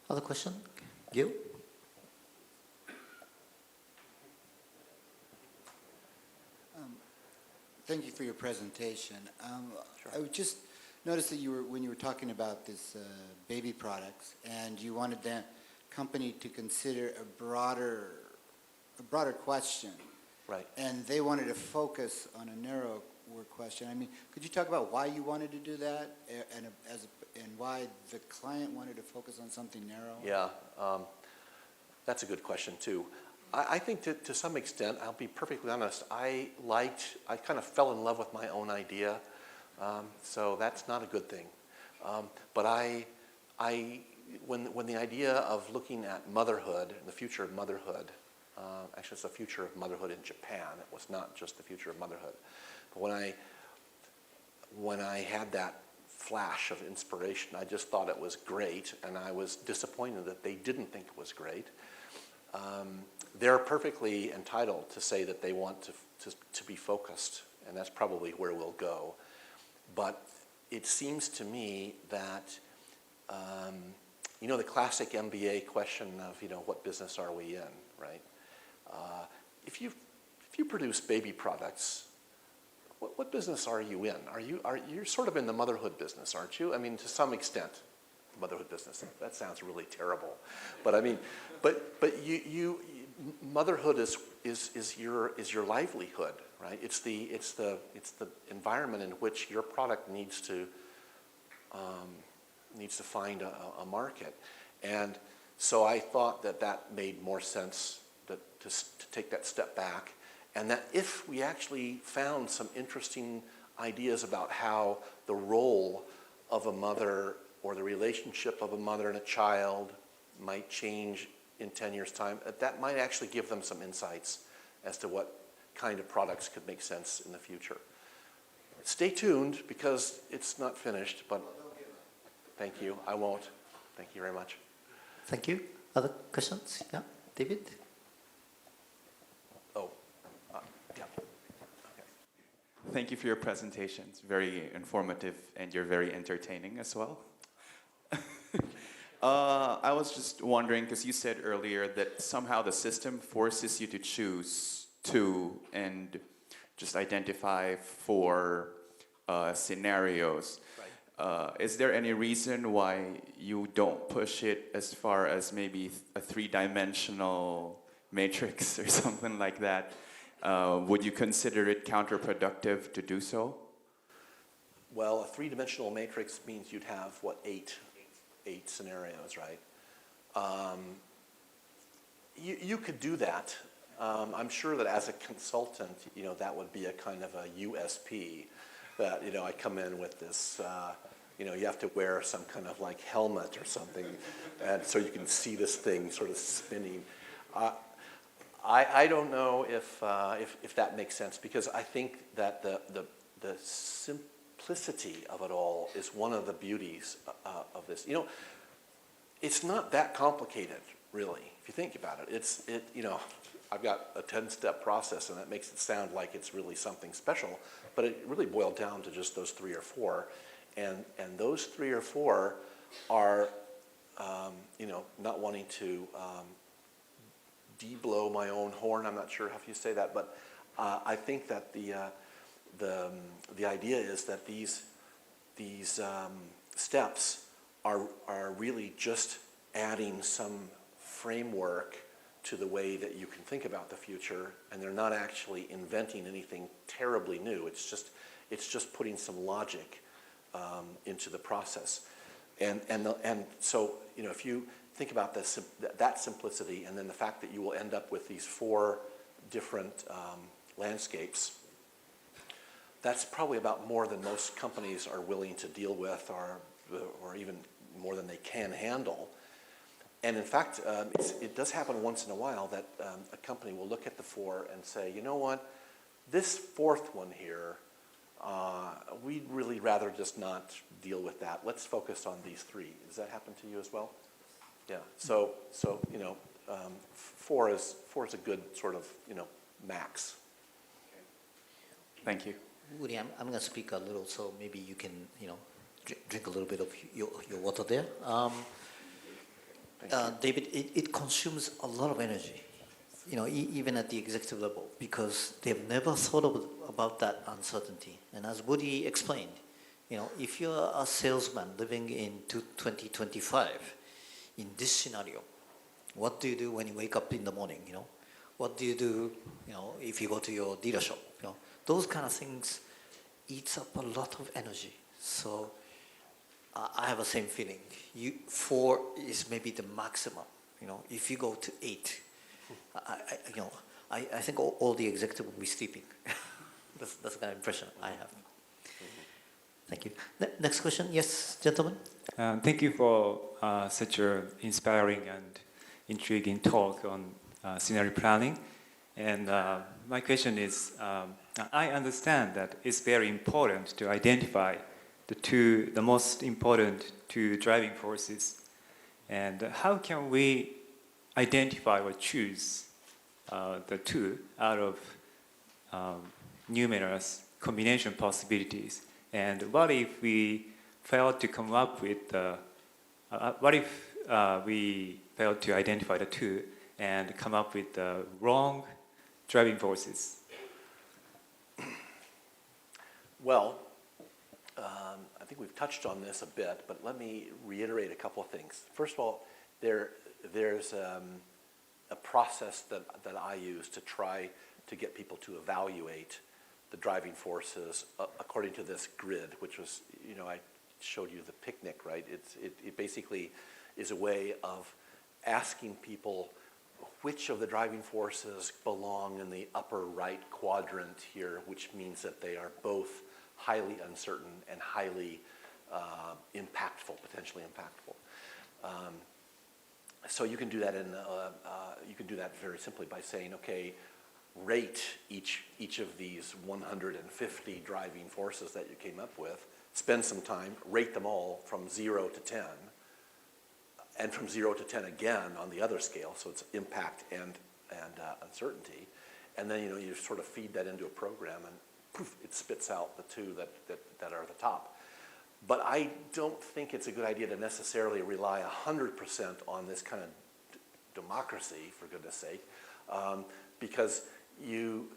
Other question? Gil? Thank you for your presentation. Sure. I would just noticed that when you were talking about this baby products, and you wanted the company to consider a broader question, Right. and they wanted to focus on a narrower question. I mean, could you talk about why you wanted to do that, and why the client wanted to focus on something narrow? Yeah, that's a good question too. I think to some extent, I'll be perfectly honest, I kind of fell in love with my own idea, so that's not a good thing. But when the idea of looking at motherhood and the future of motherhood, actually it's the future of motherhood in Japan, it was not just the future of motherhood. But when I had that flash of inspiration, I just thought it was great, and I was disappointed that they didn't think it was great. They're perfectly entitled to say that they want to be focused, and that's probably where we'll go. But it seems to me that, the classic MBA question of, what business are we in, right? If you produce baby products, what business are you in? You're sort of in the motherhood business, aren't you? I mean, to some extent, motherhood business. That sounds really terrible, but I mean, but motherhood is your livelihood, right? It's the environment in which your product needs to find a market, and so I thought that made more sense to take that step back, and that if we actually found some interesting ideas about how the role of a mother or the relationship of a mother and a child might change in 10 years' time, that might actually give them some insights as to what kind of products could make sense in the future. Stay tuned, because it's not finished, but thank you. I won't. Thank you very much. Thank you. Other questions? Yeah, David? Yeah. Thank you for your presentation. It's very informative, and you're very entertaining as well. I was just wondering, because you said earlier that somehow the system forces you to choose and just identify for scenarios. Is there any reason why you don't push it as far as maybe a three-dimensional matrix or something like that? Would you consider it counterproductive to do so? Well, a three-dimensional matrix means you'd have, what, eight scenarios, right? You could do that. I'm sure that as a consultant, that would be a kind of a USP, that, I come in with this, you have to wear some kind of like helmet or something, and so you can see this thing sort of spinning. I don't know if that makes sense, because I think that the simplicity of it all is one of the beauties of this. It's not that complicated, really, if you think about it. I've got a 10-step process, and that makes it sound like it's really something special, but it really boiled down to just those 3 or 4, and those 3 or 4 are, not wanting to de-blow my own horn. I'm not sure how you say that, but I think that the idea is that these steps are really just adding some framework to the way that you can think about the future, and they're not actually inventing anything terribly new. It's just putting some logic into the process, and so if you think about that simplicity, and then the fact that you will end up with these 4 different landscapes, that's probably about more than most companies are willing to deal with, or even more than they can handle. And in fact, it does happen once in a while that a company will look at the 4 and say, you know what, this 4th one here, we'd really rather just not deal with that. Let's focus on these 3. Does that happen to you as well? Yeah. So 4 is a good sort of max. Thank you. Woody, I'm going to speak a little, so maybe you can, drink a little bit of your water there. David, it consumes a lot of energy, even at the executive level, because they've never thought about that uncertainty. And as Woody explained, if you're a salesman living in 2025, in this scenario, what do you do when you wake up in the morning? What do you do? If you go to your dealer shop, those kind of things eats up a lot of energy. So I have the same feeling. 4 is maybe the maximum. If you go to 8, I think all the executives will be sleeping. that's the kind of impression I have. Thank you. Next question, yes, gentlemen. Thank you for such an inspiring and intriguing talk on scenario planning. And my question is, I understand that it's very important to identify the most important 2 driving forces. And how can we identify or choose the 2 out of numerous combination possibilities? And what if we fail to come up with what if we fail to identify the 2 and come up with the wrong driving forces? Well, I think we've touched on this a bit, but let me reiterate a couple of things. First of all, there's a process that I use to try to get people to evaluate the driving forces according to this grid, which was, I showed you the picnic, right? It basically is a way of asking people which of the driving forces belong in the upper right quadrant here, which means that they are both highly uncertain and highly impactful, potentially impactful. So you can do that you can do that very simply by saying, okay, rate each of these 150 driving forces that you came up with, spend some time, rate them all from 0 to 10, and from 0 to 10 again on the other scale, so it's impact and uncertainty, and then you sort of feed that into a program, and poof, it spits out the 2 that are at the top. But I don't think it's a good idea to necessarily rely 100% on this kind of democracy, for goodness sake, because you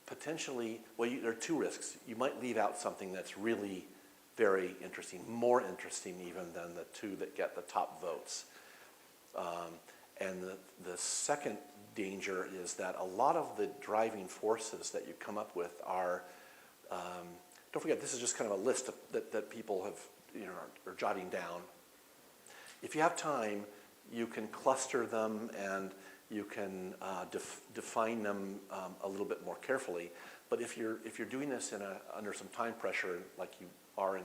potentially, well, there are two risks. You might leave out something that's really very interesting, more interesting even than the two that get the top votes. And the second danger is that a lot of the driving forces that you come up with are, don't forget, this is just kind of a list that people have, are jotting down. If you have time, you can cluster them and you can define them a little bit more carefully. But if you're doing this under some time pressure, like you are in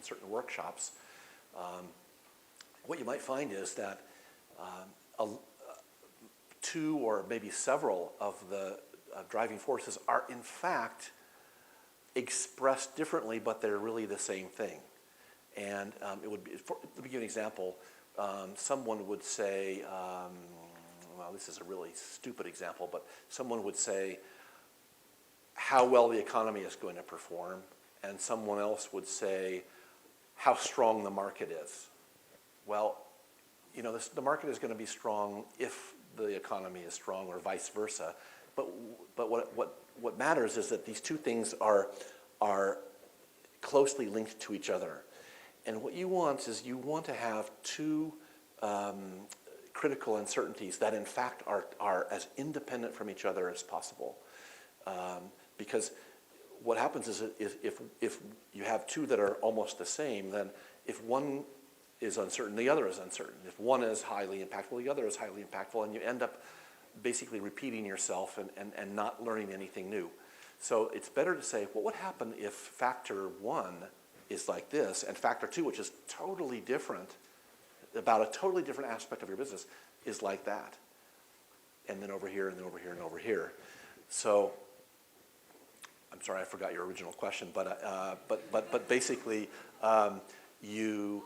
certain workshops, what you might find is that two or maybe several of the driving forces are in fact expressed differently, but they're really the same thing. And it would be, let me give you an example. Someone would say, well, this is a really stupid example, but someone would say how well the economy is going to perform, and someone else would say how strong the market is. Well, the market is going to be strong if the economy is strong, or vice versa. But what matters is that these two things are closely linked to each other. And what you want is you want to have two critical uncertainties that in fact are as independent from each other as possible. Because what happens is if you have two that are almost the same, then if one is uncertain, the other is uncertain. If one is highly impactful, the other is highly impactful, and you end up basically repeating yourself and not learning anything new. So it's better to say, well, what would happen if factor one is like this, and factor two, which is totally different, about a totally different aspect of your business, is like that. And then over here, and then over here, and over here. So, I'm sorry, I forgot your original question, but basically, you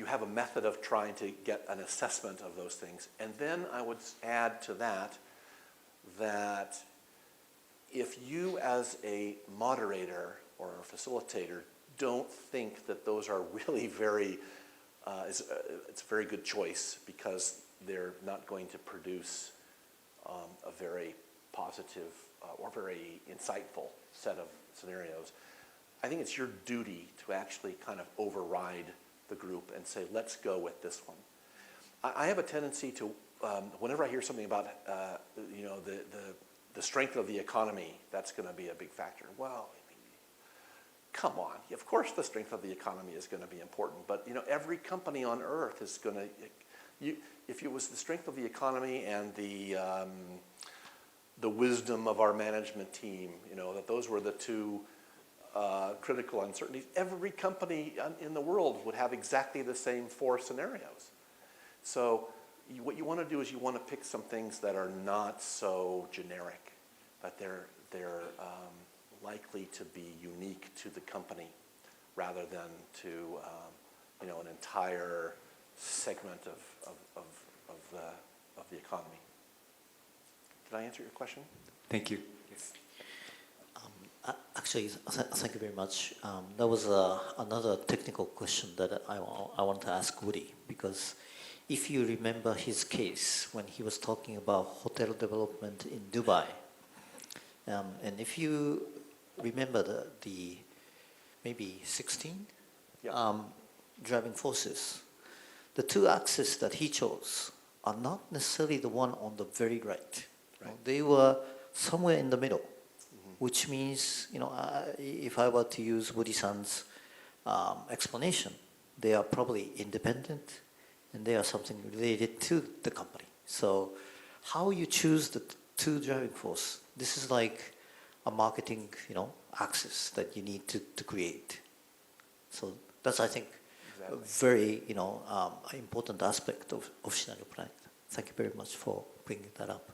have a method of trying to get an assessment of those things. And then I would add to that if you as a moderator or a facilitator don't think that those are really very, it's a very good choice, because they're not going to produce a very positive or very insightful set of scenarios. I think it's your duty to actually kind of override the group and say, let's go with this one. I have a tendency to, whenever I hear something about, the strength of the economy, that's going to be a big factor. Well, I mean, come on. Of course the strength of the economy is going to be important, but every company on earth is going to, if it was the strength of the economy and the wisdom of our management team, that those were the two critical uncertainties, every company in the world would have exactly the same four scenarios. So what you want to do is you want to pick some things that are not so generic, but they're likely to be unique to the company rather than to an entire segment of the economy. Did I answer your question? Thank you. Yes. Actually, thank you very much. That was another technical question that I want to ask Woody, because if you remember his case when he was talking about hotel development in Dubai, and if you remember the maybe 16 driving forces, the two axes that he chose are not necessarily the one on the very right. They were somewhere in the middle. Which means, if I were to use Woody-san's explanation, they are probably independent and they are something related to the company. So how you choose the two driving force, this is like a marketing, axis that you need to create. So that's, I think, a very, important aspect of scenario planning. Thank you very much for bringing that up.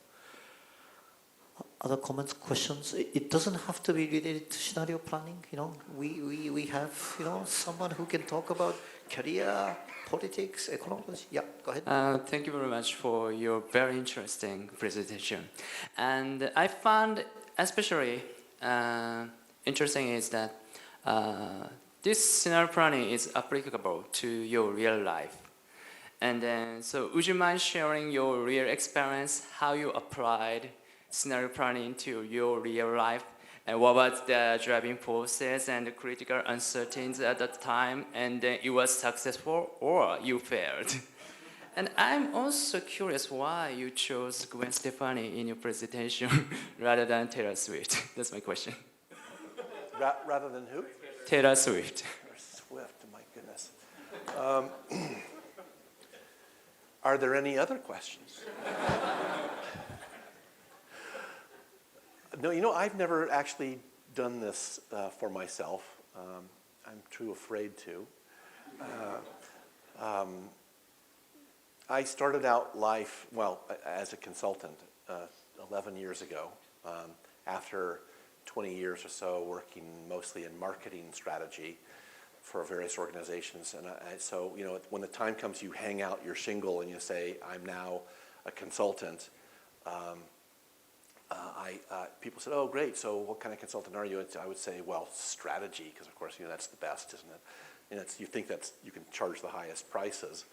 Other comments, questions? It doesn't have to be related to scenario planning. We have someone who can talk about career, politics, economics. Yeah, go ahead. Thank you very much for your very interesting presentation. And I found especially interesting is that this scenario planning is applicable to your real life. And then, so would you mind sharing your real experience, how you applied scenario planning to your real life? And what was the driving forces and the critical uncertainties at that time? And then it was successful or you failed? And I'm also curious why you chose Gwen Stefani in your presentation rather than Taylor Swift. That's my question. Rather than who? Taylor Swift. Or Swift, my goodness. Are there any other questions? No, you know, I've never actually done this for myself. I'm too afraid to. I started out life, well, as a consultant 11 years ago, after 20 years or so working mostly in marketing strategy for various organizations. And so, you know, when the time comes, you hang out your shingle and you say, I'm now a consultant. People said, oh, great, so what kind of consultant are you? And I would say, well, strategy, because of course, you know, that's the best, isn't it? And you think you can charge the highest prices.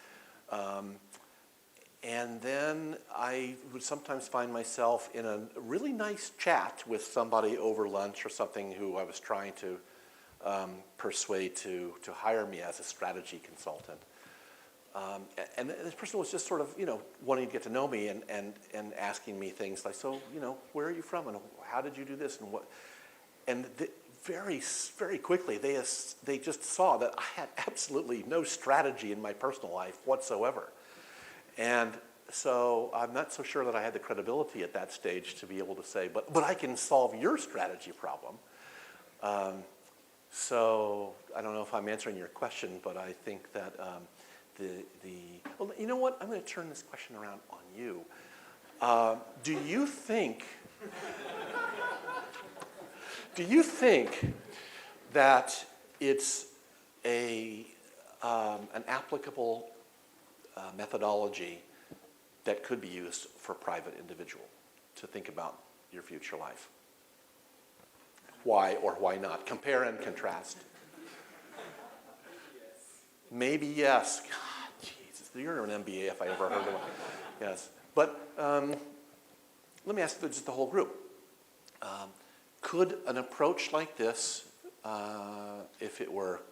And then I would sometimes find myself in a really nice chat with somebody over lunch or something who I was trying to persuade to hire me as a strategy consultant. And this person was just sort of, you know, wanting to get to know me and asking me things like, so, you know, where are you from and how did you do this and what? And very, very quickly they just saw that I had absolutely no strategy in my personal life whatsoever. And so I'm not so sure that I had the credibility at that stage to be able to say, but I can solve your strategy problem. So I don't know if I'm answering your question, but I think that well, you know what? I'm going to turn this question around on you. Do you think that it's an applicable methodology that could be used for a private individual to think about your future life? Why or why not? Compare and contrast. Maybe yes. God, Jesus, you're an MBA if I ever heard of one. Yes. But let me ask just the whole group. Could an approach like this, if it were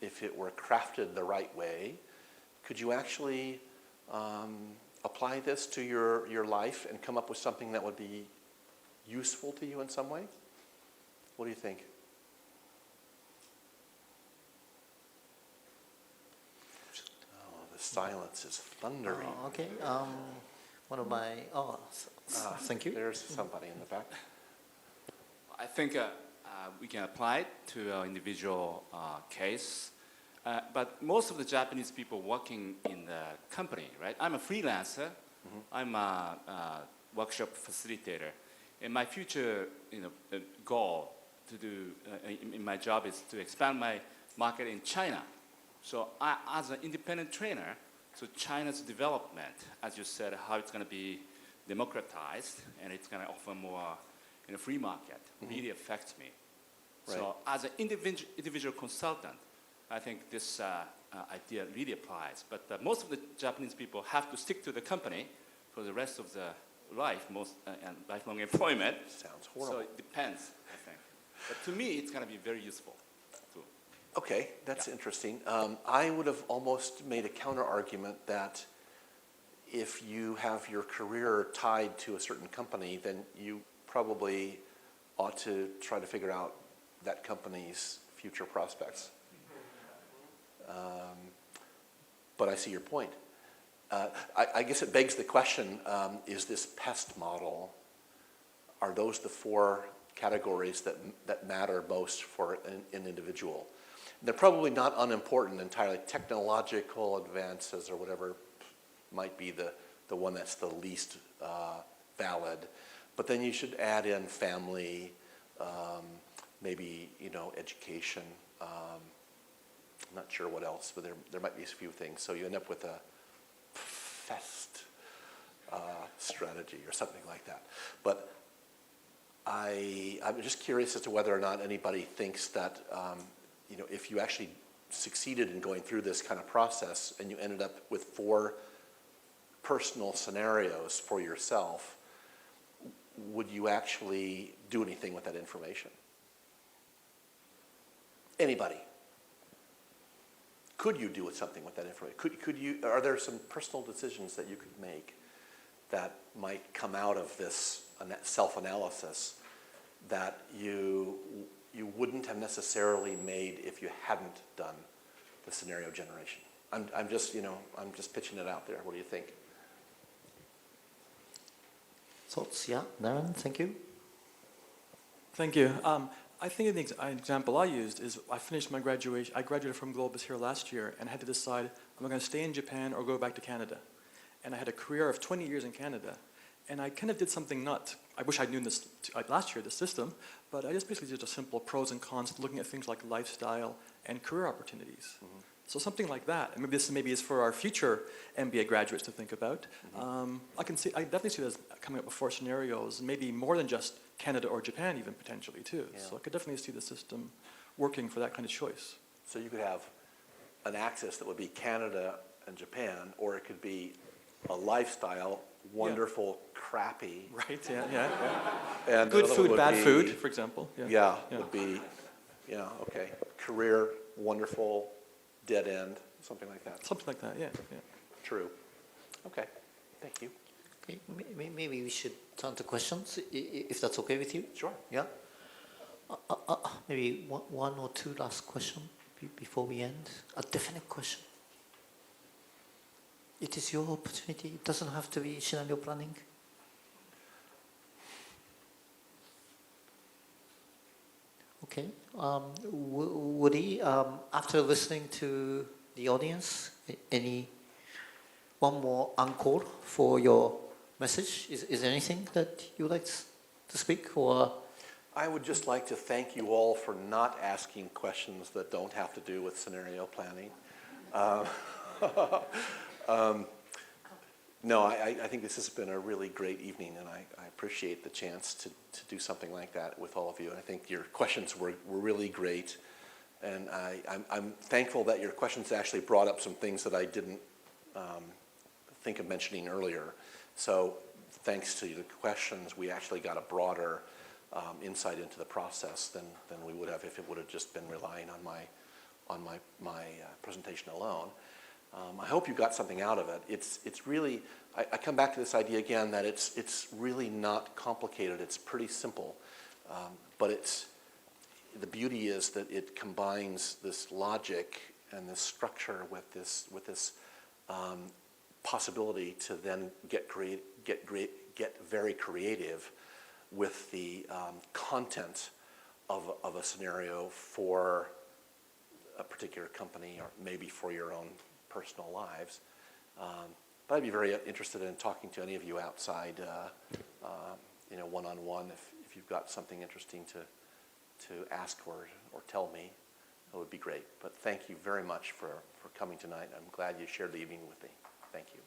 crafted the right way, could you actually apply this to your life and come up with something that would be useful to you in some way? What do you think? Oh, the silence is thundering. Okay. One of my. Thank you. There's somebody in the back. I think we can apply it to our individual case. But most of the Japanese people working in the company, right? I'm a freelancer. Mm-hmm. I'm a workshop facilitator. And my future, goal to do in my job is to expand my market in China. So as an independent trainer, so China's development, as you said, how it's going to be democratized and it's going to offer more in a free market, mm-hmm. really affects me. Right. So as an individual consultant, I think this idea really applies. But most of the Japanese people have to stick to the company for the rest of the life, and lifelong employment. Sounds horrible. So it depends, I think. But to me, it's going to be very useful too. Okay, that's interesting. I would have almost made a counter argument that if you have your career tied to a certain company, then you probably ought to try to figure out that company's future prospects. But I see your point. I guess it begs the question, is this PEST model, are those the four categories that matter most for an individual? They're probably not unimportant entirely. Technological advances or whatever might be the one that's the least valid. But then you should add in family, maybe, education. I'm not sure what else, but there might be a few things. So you end up with a FEST strategy or something like that. But I'm just curious as to whether or not anybody thinks that, if you actually succeeded in going through this kind of process and you ended up with 4 personal scenarios for yourself, would you actually do anything with that information? Anybody? Could you do something with that information? Could you? Are there some personal decisions that you could make that might come out of this self-analysis that you wouldn't have necessarily made if you hadn't done the scenario generation? I'm just pitching it out there. What do you think? Thoughts? Yeah, Darren, thank you. Thank you. I think an example I used is I finished my graduation. I graduated from Globus here last year, and I had to decide, am I going to stay in Japan or go back to Canada? And I had a career of 20 years in Canada, and I kind of did something not. I wish I'd known this last year, the system, but I just basically did a simple pros and cons, looking at things like lifestyle and career opportunities. Mm-hmm. So something like that. And maybe this is for our future MBA graduates to think about. Mm-hmm. I definitely see this coming up before scenarios, maybe more than just Canada or Japan even potentially too. Yeah. So I could definitely see the system working for that kind of choice. So you could have an axis that would be Canada and Japan, or it could be a lifestyle, wonderful, crappy. Right, yeah. And good food, bad be, food, for example. Would be, okay. Career, wonderful, dead end, something like that. Something like that, yeah. True. Okay, thank you. Okay, maybe we should turn to questions, if that's okay with you. Sure. Yeah. Maybe one or two last questions before we end. A definite question. It is your opportunity. It doesn't have to be scenario planning. Okay. Woody, after listening to the audience, one more encore for your message? Is there anything that you would like to speak? Or I would just like to thank you all for not asking questions that don't have to do with scenario planning. No, I think this has been a really great evening, and I appreciate the chance to do something like that with all of you. And I think your questions were really great, and I'm thankful that your questions actually brought up some things that I didn't think of mentioning earlier. So thanks to the questions, we actually got a broader insight into the process than we would have if it would have just been relying on my presentation alone. I hope you got something out of it. It's really, I come back to this idea again that it's really not complicated. It's pretty simple, but the beauty is that it combines this logic and this structure with this possibility to then get very creative with the content of a scenario for a particular company or maybe for your own personal lives. But I'd be very interested in talking to any of you outside, one-on-one. If you've got something interesting to ask or tell me, that would be great. But thank you very much for coming tonight. I'm glad you shared the evening with me. Thank you.